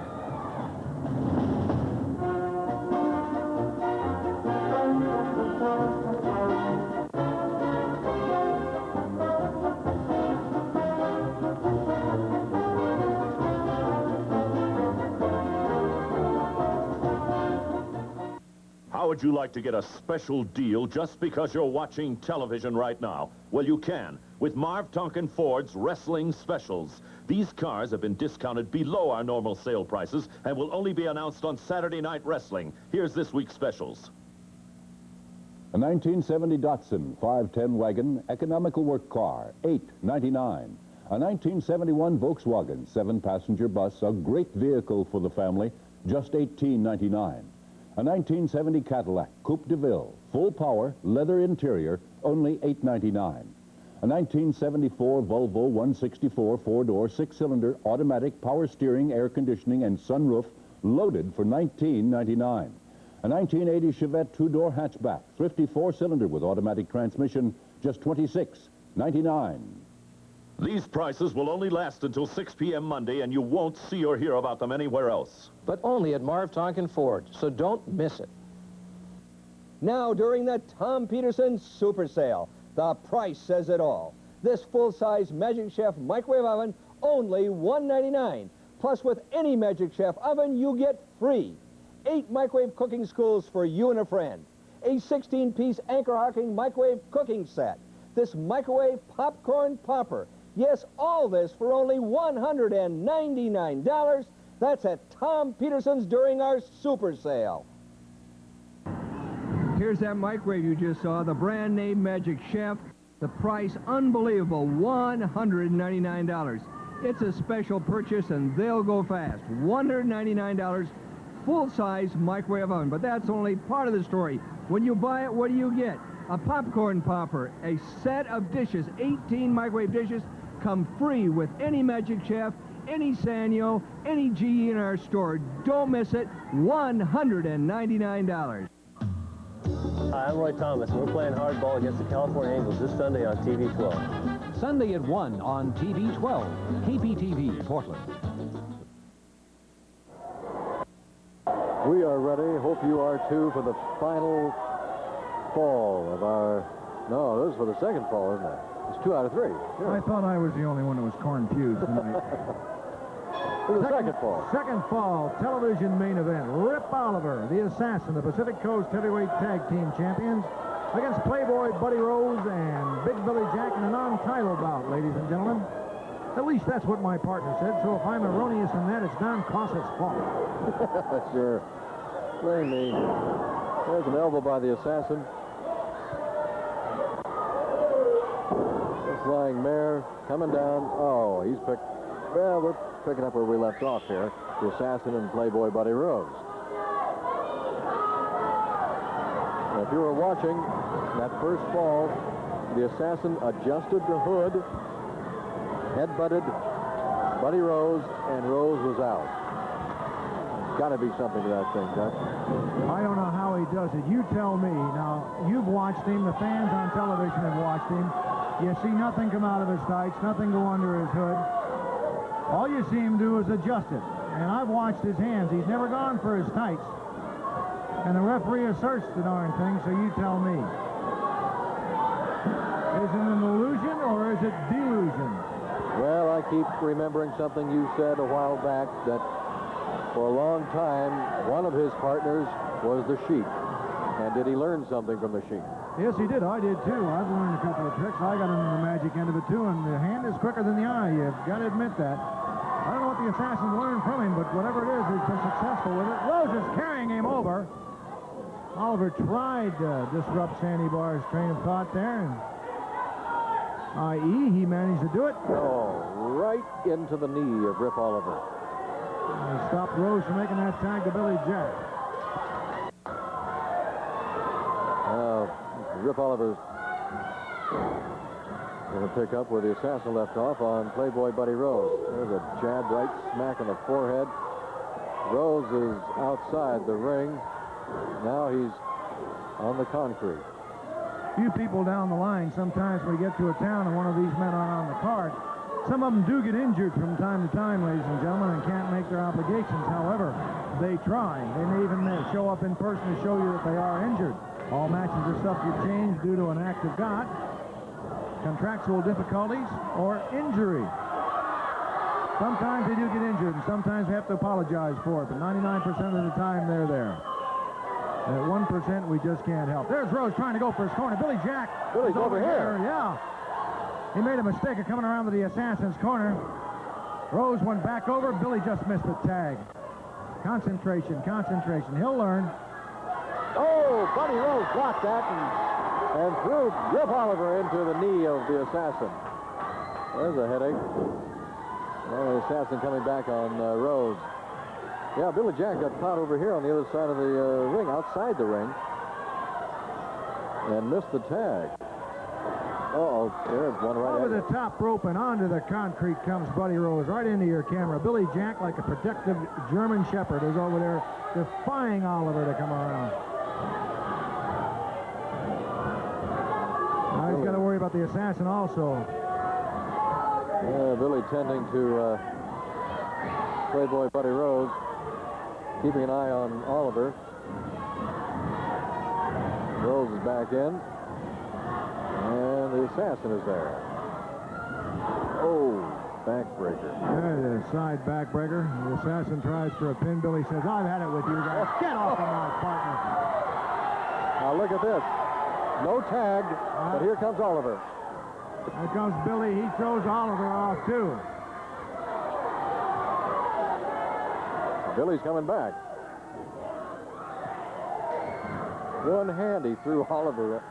How would you like to get a special deal just because you're watching television right now? Well, you can, with Marv Tonkin Ford's Wrestling Specials. These cars have been discounted below our normal sale prices and will only be announced on Saturday Night Wrestling. Here's this week's specials. A 1970 Datsun 510 wagon, economical work car, $8.99. A 1971 Volkswagen 7-passenger bus, a great vehicle for the family, just $18.99. A 1970 Cadillac Coupe de Ville, full power, leather interior, only $8.99. A 1974 Volvo 164 4-door 6-cylinder automatic power steering, air conditioning, and sunroof, loaded for $19.99. A 1980 Chevette 2-door hatchback, thrifty 4-cylinder with automatic transmission, just $26.99. These prices will only last until 6 p.m. Monday, and you won't see or hear about them anywhere else. But only at Marv Tonkin Ford, so don't miss it. Now, during the Tom Peterson Super Sale, the price says it all. this full-size Magic Chef microwave oven, only $1.99. Plus, with any Magic Chef oven, you get free 8 microwave cooking schools for you and a friend, a 16-piece anchor-hocking microwave cooking set, this microwave popcorn popper. Yes, all this for only $199. That's at Tom Peterson's during our super sale. Here's that microwave you just saw, the brand name Magic Chef. The price, unbelievable, $199. It's a special purchase, and they'll go fast. $199, full-size microwave oven. But that's only part of the story. When you buy it, what do you get? A popcorn popper, a set of dishes, 18 microwave dishes, come free with any Magic Chef, any Sanyo, any GE in our store. Don't miss it, $199. Hi, I'm Roy Thomas, and we're playing hardball against the California Angels this Sunday on TV 12. Sunday at 1 on TV 12, KPTV, Portland. We are ready. Hope you are too for the final fall of our... No, this is for the second fall, isn't it? It's 2 out of 3. Yeah. I thought I was the only one that was confused tonight. For the second fall. Second fall television main event. Rip Oliver, the Assassin, the Pacific Coast Heavyweight Tag Team Champions, against Playboy Buddy Rose and Big Billy Jack in a non-title bout, ladies and gentlemen. At least that's what my partner said, so if I'm erroneous in that, it's Don Cossett's fault. Sure. Blame me. There's an elbow by the Assassin. Flying mare coming down. Oh, he's picked. Well, we're picking up where we left off here. The Assassin and Playboy Buddy Rose. Now, if you were watching that first fall, the Assassin adjusted the hood, headbutted Buddy Rose, and Rose was out. Got to be something to that thing, Doug. I don't know how he does it. You tell me. Now, you've watched him. The fans on television have watched him. You see nothing come out of his tights, nothing go under his hood. All you see him do is adjust it. And I've watched his hands. He's never gone for his tights. And the referee asserts the darn thing, so you tell me. Is it an illusion or is it delusion? Well, I keep remembering something you said a while back, that for a long time, one of his partners was the Sheik. And did he learn something from the Sheik? Yes, he did. I did, too. I've learned a couple of tricks. I got into the magic end of it, too, and the hand is quicker than the eye. You've got to admit that. I don't know what the Assassin learned from him, but whatever it is, he's been successful with it. Rose is carrying him over. Oliver tried to disrupt Sandy Barr's train of thought there, and i.e., he managed to do it. Oh, right into the knee of Rip Oliver. He stopped Rose from making that tag to Billy Jack. Rip Oliver's going to pick up where the Assassin left off on Playboy Buddy Rose. There's a jab right smack in the forehead. Rose is outside the ring. Now he's on the concrete. Few people down the line, sometimes when we get to a town and one of these men aren't on the card, some of them do get injured from time to time, ladies and gentlemen, and can't make their obligations. However, they try. They may even show up in person to show you that they are injured. All matches are subject to change due to an act of God, contractual difficulties, or injury. Sometimes they do get injured, and sometimes they have to apologize for it, but 99% of the time they're there. At 1%, we just can't help. There's Rose trying to go for his corner. Billy Jack. Billy's over here. Yeah. He made a mistake of coming around to the Assassin's corner. Rose went back over. Billy just missed the tag. Concentration, concentration. He'll learn. Oh, Buddy Rose blocked that and threw Rip Oliver into the knee of the Assassin. There's a headache. Well, the Assassin coming back on Rose. Yeah, Billy Jack got caught over here on the other side of the ring, outside the ring, and missed the tag. Uh-oh, there's one right over the top rope and onto the concrete comes Buddy Rose, right into your camera. Billy Jack, like a protective German shepherd, is over there defying Oliver to come around. Now he's got to worry about the Assassin also. Billy tending to Playboy Buddy Rose, keeping an eye on Oliver. Rose is back in, and the Assassin is there. Oh, backbreaker. There's a side backbreaker. The assassin tries for a pin. Billy says, I've had it with you guys. Get off of my partner. Now look at this. No tag, but here comes Oliver. Here comes Billy. He throws Oliver off, too. Billy's coming back. One hand he threw Oliver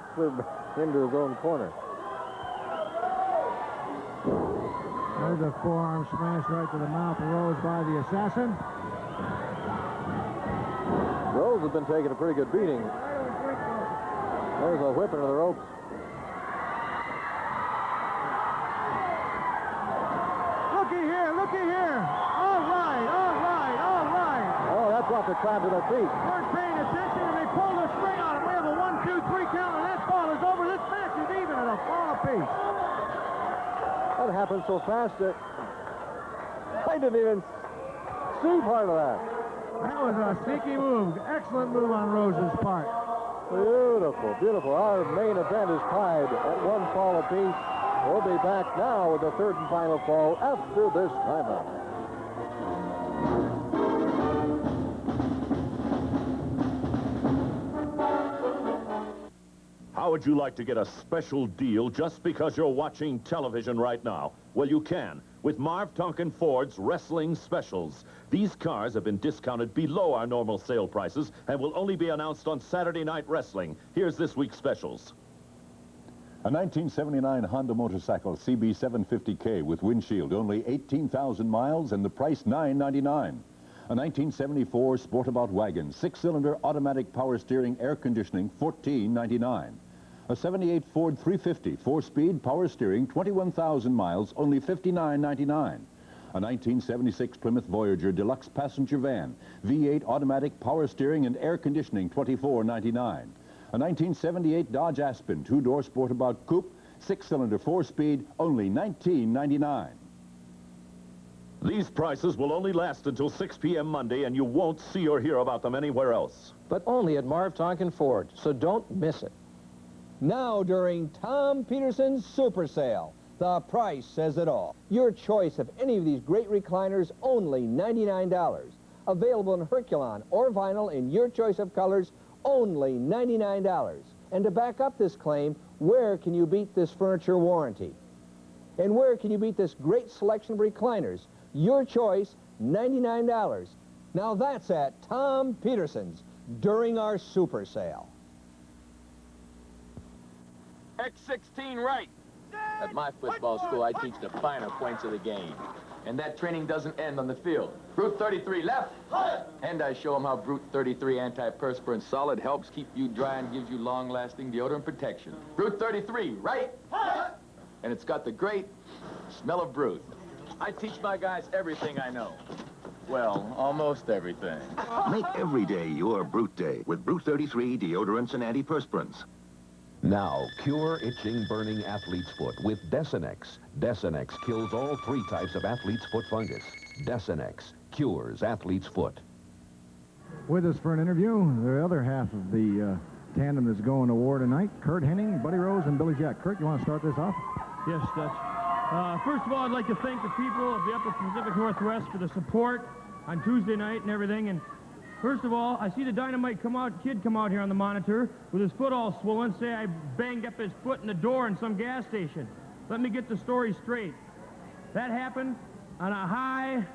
into his own corner. There's a forearm smash right to the mouth of Rose by the assassin. Rose has been taking a pretty good beating. There's a whip into the ropes. Looky here, looky here. All right, all right, all right. Oh, that brought the crowd to their feet. We're paying attention, and they pull the string on it. We have a 1, 2, 3 count, and that ball is over. This match is even at a fall apiece. That happened so fast that I didn't even see part of that. That was a sneaky move. Excellent move on Rose's part. Beautiful, beautiful. Our main event is tied at 1 fall apiece. We'll be back now with the third and final fall after this timeout. How would you like to get a special deal just because you're watching television right now? Well, you can with Marv Tonkin Ford's Wrestling Specials. These cars have been discounted below our normal sale prices and will only be announced on Saturday Night Wrestling. Here's this week's specials. A 1979 Honda motorcycle CB750K with windshield, only 18,000 miles and the price $999. A 1974 Sportabout wagon, 6-cylinder automatic power steering, air conditioning, $14.99. A 78 Ford 350, 4-speed, power steering, 21,000 miles, only $59.99. A 1976 Plymouth Voyager deluxe passenger van, V8 automatic power steering and air conditioning, $24.99. A 1978 Dodge Aspen 2-door Sportabout coupe, 6-cylinder, 4-speed, only $19.99. These prices will only last until 6 p.m. Monday, and you won't see or hear about them anywhere else. But only at Marv Tonkin Ford, so don't miss it. Now during Tom Peterson's Super Sale, the price says it all. Your choice of any of these great recliners, only $99. Available in Herculon or vinyl in your choice of colors, only $99. And to back up this claim, where can you beat this furniture warranty? And where can you beat this great selection of recliners? Your choice, $99. Now that's at Tom Peterson's during our Super Sale. X16 right. At my football school, I teach the finer points of the game. And that training doesn't end on the field. Brute 33 left. And I show them how Brute 33 antiperspirant solid helps keep you dry and gives you long-lasting deodorant protection. Brute 33 right. And it's got the great smell of Brute. I teach my guys everything I know. Well, almost everything. Make every day your Brute Day with Brute 33 deodorants and antiperspirants. Now, cure itching, burning athlete's foot with Desinex. Desinex kills all 3 types of athlete's foot fungus. Desinex cures athlete's foot. With us for an interview, the other half of the tandem that's going to war tonight, Kurt Hennig, Buddy Rose, and Billy Jack. Kurt, you want to start this off? Yes, Dutch. First of all, I'd like to thank the people of the Upper Pacific Northwest for the support on Tuesday night and everything. And first of all, I see the Dynamite kid come out here on the monitor with his foot all swollen, say I banged up his foot in the door in some gas station. Let me get the story straight. That happened on a high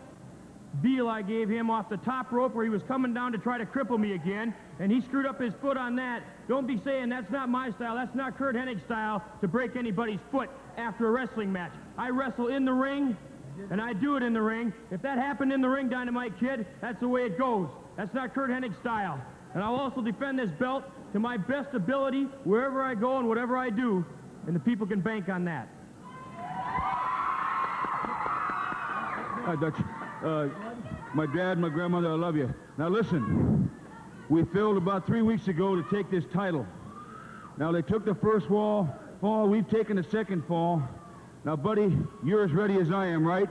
deal I gave him off the top rope where he was coming down to try to cripple me again, and he screwed up his foot on that. Don't be saying that's not my style, that's not Kurt Hennig's style to break anybody's foot after a wrestling match. I wrestle in the ring, and I do it in the ring. If that happened in the ring, Dynamite Kid, that's the way it goes. That's not Kurt Hennig's style. And I'll also defend this belt to my best ability wherever I go and whatever I do, and the people can bank on that. Hi, Dutch. My dad, my grandmother, I love you. Now listen, we filled about 3 weeks ago to take this title. Now they took the first fall, we've taken the second fall. Now, buddy, you're as ready as I am, right?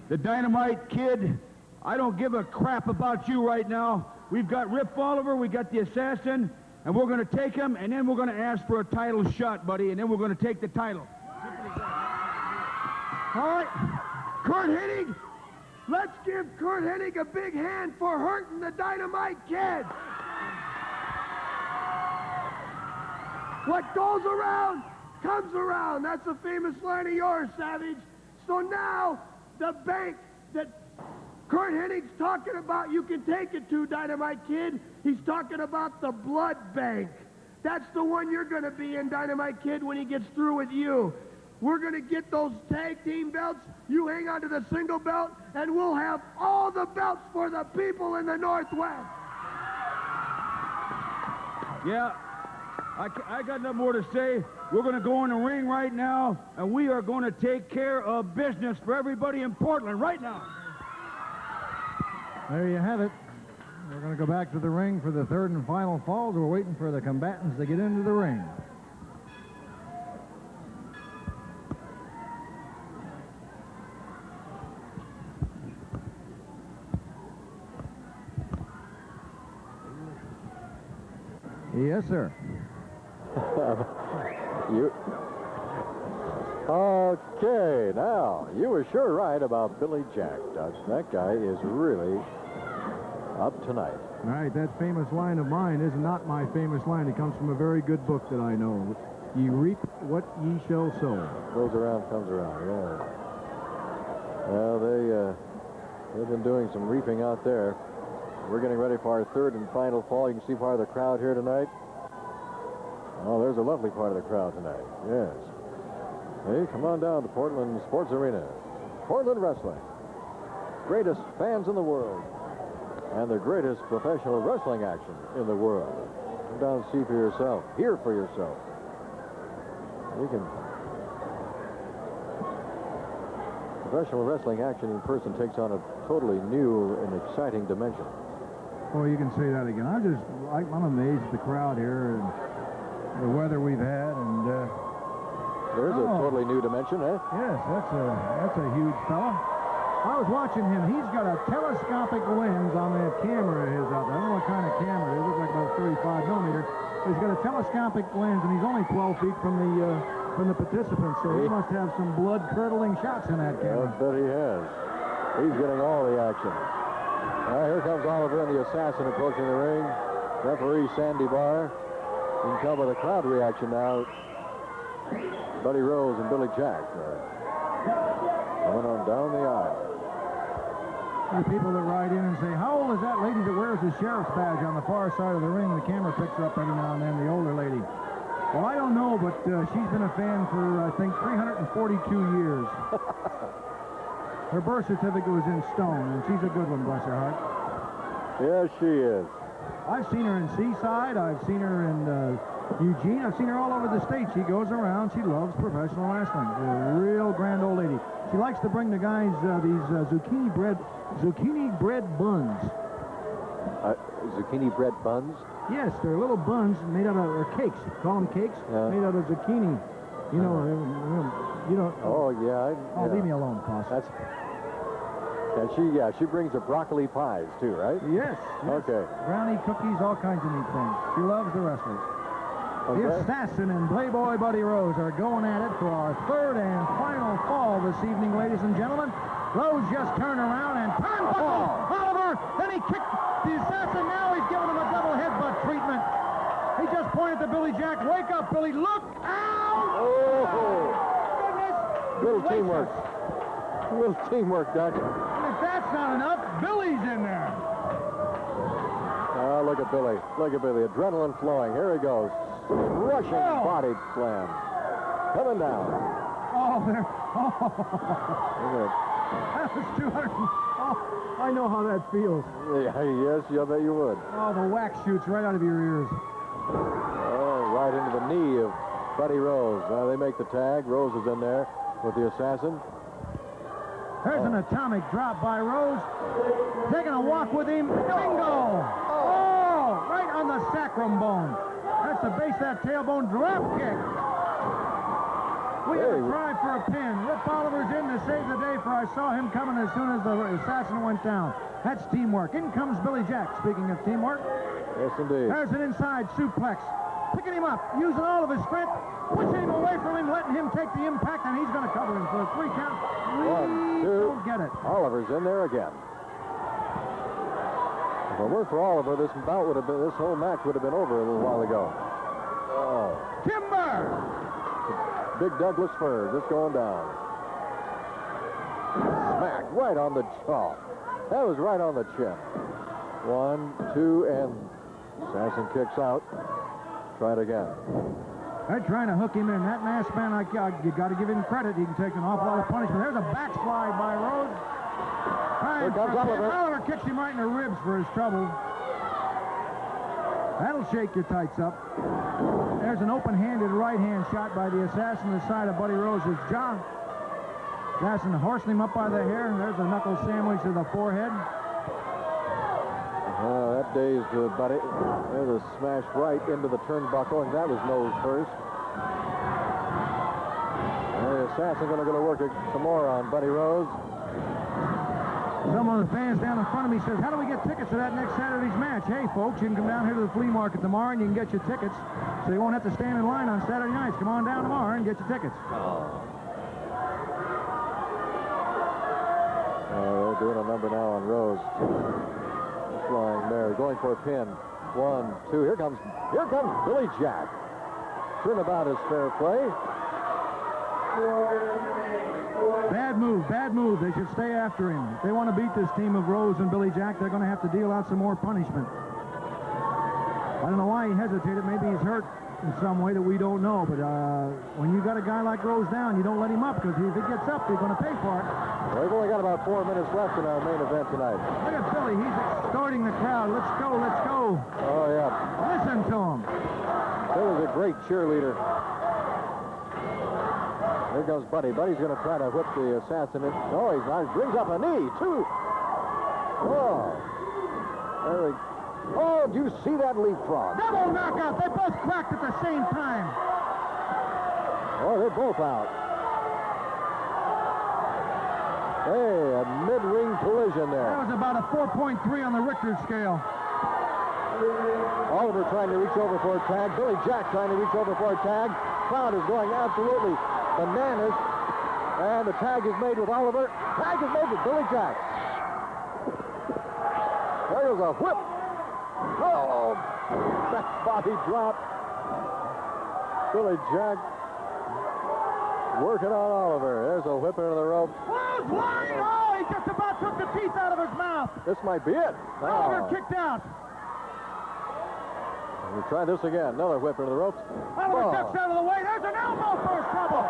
The Dynamite Kid, I don't give a crap about you right now. We've got Rip Oliver, we got the Assassin, and we're going to take him, and then we're going to ask for a title shot, buddy, and then we're going to take the title. All right. Kurt Hennig. Let's give Kurt Hennig a big hand for hurting the Dynamite Kid. What goes around comes around. That's a famous line of yours, Savage. So now, the bank that Kurt Hennig's talking about, you can take it to, Dynamite Kid. He's talking about the blood bank. That's the one you're going to be in, Dynamite Kid, when he gets through with you. We're going to get those tag team belts. You hang on to the single belt, and we'll have all the belts for the people in the Northwest. Yeah, I got nothing more to say. We're going to go in the ring right now, and we are going to take care of business for everybody in Portland right now. There you have it. We're going to go back to the ring for the third and final falls. We're waiting for the combatants to get into the ring. Yes, sir. Okay, now, you were sure right about Billy Jack, Dutch. That guy is really up tonight. All right, that famous line of mine is not my famous line. It comes from a very good book that I know. Ye reap what ye shall sow. Goes around, comes around, yeah. Well, they've been doing some reaping out there. We're getting ready for our third and final fall. You can see part of the crowd here tonight. Oh, there's a lovely part of the crowd tonight. Yes. Hey, come on down to Portland Sports Arena. Portland Wrestling. Greatest fans in the world. And the greatest professional wrestling action in the world. Come down and see for yourself. Hear for yourself. You can... Professional wrestling action in person takes on a totally new and exciting dimension. Oh, you can say that again. I'm amazed at the crowd here and the weather we've had, and there's a totally new dimension, eh? Yes, that's a huge fella. I was watching him. He's got a telescopic lens on that camera of his out there. I don't know what kind of camera it is. It looks like about 35 millimeter. He's got a telescopic lens, and he's only 12 feet from the participants, so he must have some blood-curdling shots in that camera. I bet he has. He's getting all the action. Here comes Oliver and the Assassin approaching the ring. Referee Sandy Barr. You can tell by the crowd reaction now. Buddy Rose and Billy Jack coming on down the aisle. The people that ride in and say, how old is that lady that wears the sheriff's badge on the far side of the ring? The camera picks her up every now and then, the older lady. Well, I don't know, but she's been a fan for, I think, 342 years. Her birth certificate was in stone, and she's a good one, bless her heart. Yes, she is. I've seen her in Seaside. I've seen her in Eugene. I've seen her all over the state. She goes around. She loves professional wrestling. She's a real grand old lady. She likes to bring the guys these zucchini bread buns. Zucchini bread buns? Yes, they're little buns made out of, or cakes. Call them cakes. Yeah. Made out of zucchini. You know. Oh yeah. Leave me alone, Poss. She brings her broccoli pies too, right? Yes. Okay. Brownie cookies, all kinds of neat things. She loves the wrestlers. Okay. The Assassin and Playboy Buddy Rose are going at it for our third and final fall this evening, ladies and gentlemen. Rose just turned around and turnbuckle Oliver. Then he kicked the Assassin. Now he's giving him a double headbutt treatment. He just pointed to Billy Jack. Wake up, Billy. Look out! Oh! Goodness! Little teamwork. Little teamwork, Doc. And if that's not enough, Billy's in there. Oh, look at Billy. Look at Billy. Adrenaline flowing. Here he goes. Rushing body slam. Coming down. Oh, there. Oh. Look at That was 200. Oh, I know how that feels. Yes, I bet you would. Oh, the wax shoots right out of your ears. Oh, right into the knee of Buddy Rose. Now they make the tag. Rose is in there with the Assassin. There's an atomic drop by Rose. Taking a walk with him. Bingo! Oh, right on the sacrum bone. That's the base of that tailbone drop kick. We have a try for a pin. Rip Oliver's in to save the day, for I saw him coming as soon as the Assassin went down. That's teamwork. In comes Billy Jack. Speaking of teamwork. Yes, indeed. There's an inside suplex. picking him up, using all of his strength, pushing him away from him, letting him take the impact, and he's going to cover him for a 3 count. One, two. Don't get it. Oliver's in there again. If it weren't for Oliver, this whole match would have been over a little while ago. Oh. Timber! Big Douglas fir just going down. Smack right on the jaw. That was right on the chin. 1, 2, and Assassin kicks out. Try it again. They're trying to hook him in. That masked man, you got to give him credit. He can take an awful lot of punishment. There's a backslide by Rhodes. Here comes Oliver. Oliver kicks him right in the ribs for his trouble. That'll shake your tights up. There's an open-handed right-hand shot by the Assassin to the side of Buddy Rose's jaw. Assassin horsing him up by the hair. There's a knuckle sandwich to the forehead. That dazed Buddy. There's a smash right into the turnbuckle, and that was nose first. And the Assassin going to work it some more on Buddy Rose. Some of the fans down in front of me says, how do we get tickets to that next Saturday's match? Hey, folks, you can come down here to the flea market tomorrow and you can get your tickets. So you won't have to stand in line on Saturday nights. Come on down tomorrow and get your tickets. They're doing a number now on Rose. Flying Mary, going for a pin. 1, 2, here comes Billy Jack. Turnabout is fair play. Bad move. They should stay after him. If they want to beat this team of Rose and Billy Jack, they're going to have to deal out some more punishment. I don't know why he hesitated. Maybe he's hurt in some way that we don't know. But when you got a guy like Rose down, you don't let him up, because if he gets up, you're going to pay for it. Well, we've only got about 4 minutes left in our main event tonight. Look at Billy. He's extorting the crowd. Let's go, let's go. Oh, yeah. Listen to him. Billy's a great cheerleader. Here goes Buddy. Buddy's going to try to whip the Assassin in. No, he's not. He brings up a knee, too. Oh. There he... Oh, do you see that leapfrog? Double knockout. They both cracked at the same time. Oh, they're both out. Hey, a mid-ring collision there. That was about a 4.3 on the Richter scale. Oliver trying to reach over for a tag. Billy Jack trying to reach over for a tag. Crowd is going absolutely bananas. And the tag is made with Oliver. Tag is made with Billy Jack. There goes a whip. Oh, back body drop. Billy Jack working on Oliver. There's a whip into the rope. Oh, wide! Oh, he just about took the teeth out of his mouth. This might be it. Oliver kicked out. We'll try this again. Another whip into the ropes. Oliver ducks out of the way. There's an elbow for his trouble.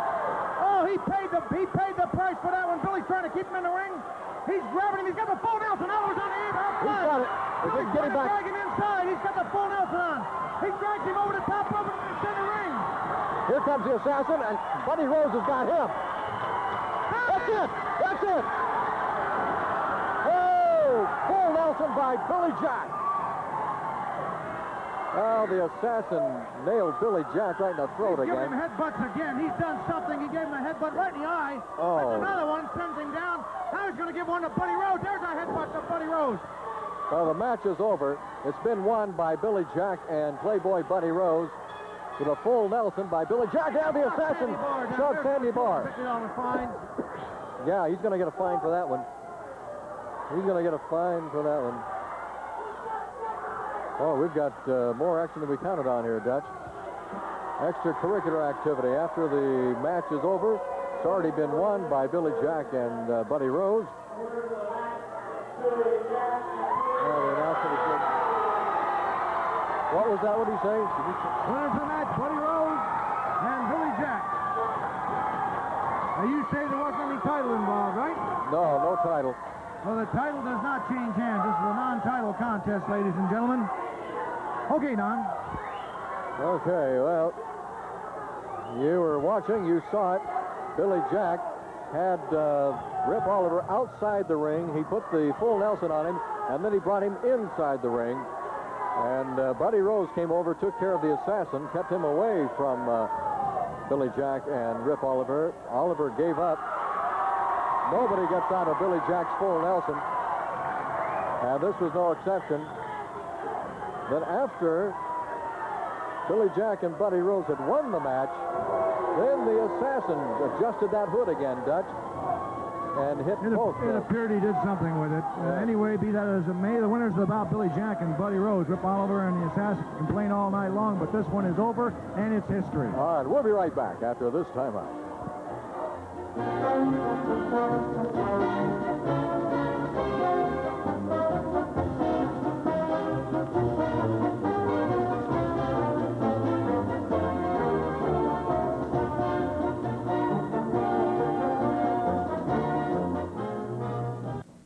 Oh, he paid the price for that one. Billy's trying to keep him in the ring. He's grabbing him. He's got the full Nelson. Oliver's on the outside. He's got it. Billy's trying to drag him inside. He's got the full Nelson on. He drags him over the top rope into the center ring. Here comes the Assassin, and Buddy Rose has got him. That's it. That's it. Oh, full Nelson by Billy Jack. Well, the Assassin nailed Billy Jack right in the throat again. Give him headbutts again. He's done something. He gave him a headbutt right in the eye. Oh. That's another one. Sends him down. Now he's going to give one to Buddy Rose. There's a headbutt to Buddy Rose. Well, the match is over. It's been won by Billy Jack and Playboy Buddy Rose with a full Nelson by Billy Jack and the Assassin. Shot Sandy Barr. Yeah, he's going to get a fine for that one. He's going to get a fine for that one. Oh, we've got more action than we counted on here, Dutch. Extracurricular activity. After the match is over, it's already been won by Billy Jack and Buddy Rose. What was that? What did he say? Winners of the match, Buddy Rose and Billy Jack. Now, you say there wasn't any title involved, right? No, no title. Well, the title does not change hands. This is a non-title contest, ladies and gentlemen. Okay, Don. Okay, well, you were watching, you saw it. Billy Jack had Rip Oliver outside the ring. He put the full Nelson on him, and then he brought him inside the ring. And Buddy Rose came over, took care of the Assassin, kept him away from Billy Jack and Rip Oliver. Oliver gave up. Nobody gets out of Billy Jack's full Nelson. And this was no exception. Then after Billy Jack and Buddy Rose had won the match. Then the assassin adjusted that hood again, Dutch, and hit both. It appeared he did something with it. Anyway, be that as it may, the winners of the bout, Billy Jack and Buddy Rose. Rip Oliver and the assassin complain all night long, but this one is over, and it's history. All right, we'll be right back after this timeout.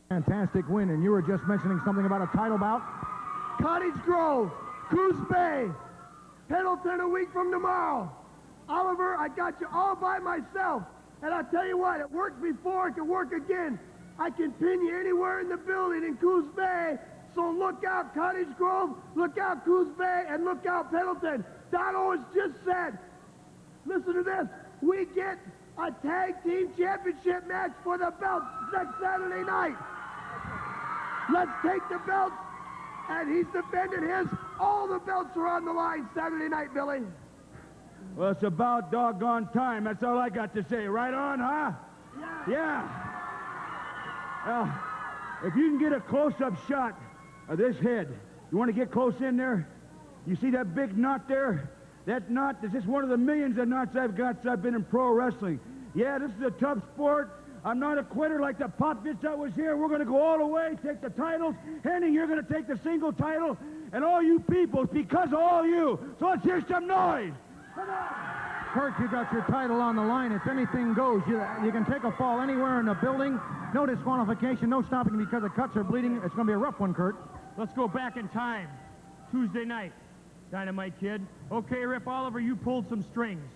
Fantastic win, and you were just mentioning something about a title bout? Cottage Grove, Coos Bay, Pendleton a week from tomorrow. Oliver, I got you all by myself. And I'll tell you what, it worked before, it can work again. I can pin you anywhere in the building in Coos Bay. So look out Cottage Grove, look out Coos Bay, and look out Pendleton. Don Owens just said, listen to this, we get a tag team championship match for the belts next Saturday night. Let's take the belts, and he's defending his. All the belts are on the line Saturday night, Billy. Well, it's about doggone time. That's all I got to say. Right on, huh? Yeah. Well, if you can get a close-up shot of this head, you want to get close in there? You see that big knot there? That knot is just one of the millions of knots I've got since I've been in pro wrestling. Yeah, this is a tough sport. I'm not a quitter like the Popovich that was here. We're going to go all the way, take the titles. Henning, you're going to take the single title. And all you people, it's because of all you. So let's hear some noise. Kurt, you got your title on the line. If anything goes, you can take a fall anywhere in the building. No disqualification, no stopping because the cuts are bleeding. It's going to be a rough one, Kurt. Let's go back in time. Tuesday night, Dynamite Kid. Okay, Rip Oliver, you pulled some strings.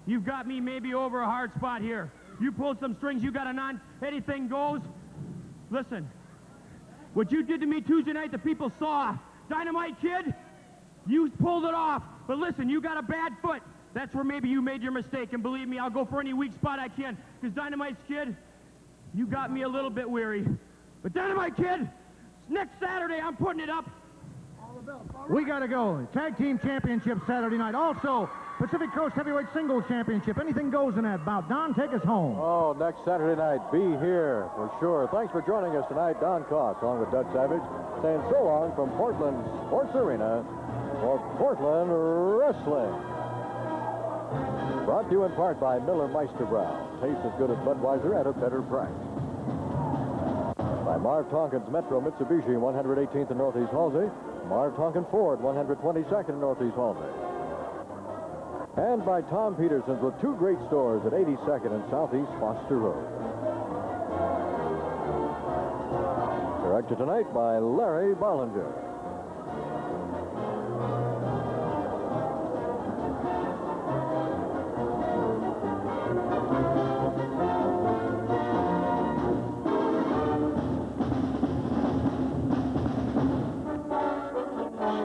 You've got me maybe over a hard spot here. You pulled some strings, you got a anything goes. Listen, what you did to me Tuesday night, the people saw. Dynamite Kid, you pulled it off. But listen, you got a bad foot. That's where maybe you made your mistake. And believe me, I'll go for any weak spot I can. Because Dynamite Kid, you got me a little bit weary. But Dynamite Kid, next Saturday, I'm putting it up. We got to go. Tag Team Championship Saturday night. Also, Pacific Coast Heavyweight Singles Championship. Anything goes in that bout. Don, take us home. Oh, next Saturday night, be here for sure. Thanks for joining us tonight. Don Koss, along with Dutch Savage, saying so long from Portland Sports Arena for Portland Wrestling. Brought to you in part by Miller Meisterbrow. Taste as good as Budweiser at a better price. By Marv Tonkin's Metro Mitsubishi, 118th and Northeast Halsey. Marv Tonkin Ford, 122nd and Northeast Halsey. And by Tom Peterson's with two great stores at 82nd and Southeast Foster Road. Directed tonight by Larry Bollinger.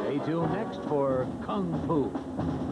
Stay tuned next for Kung Fu.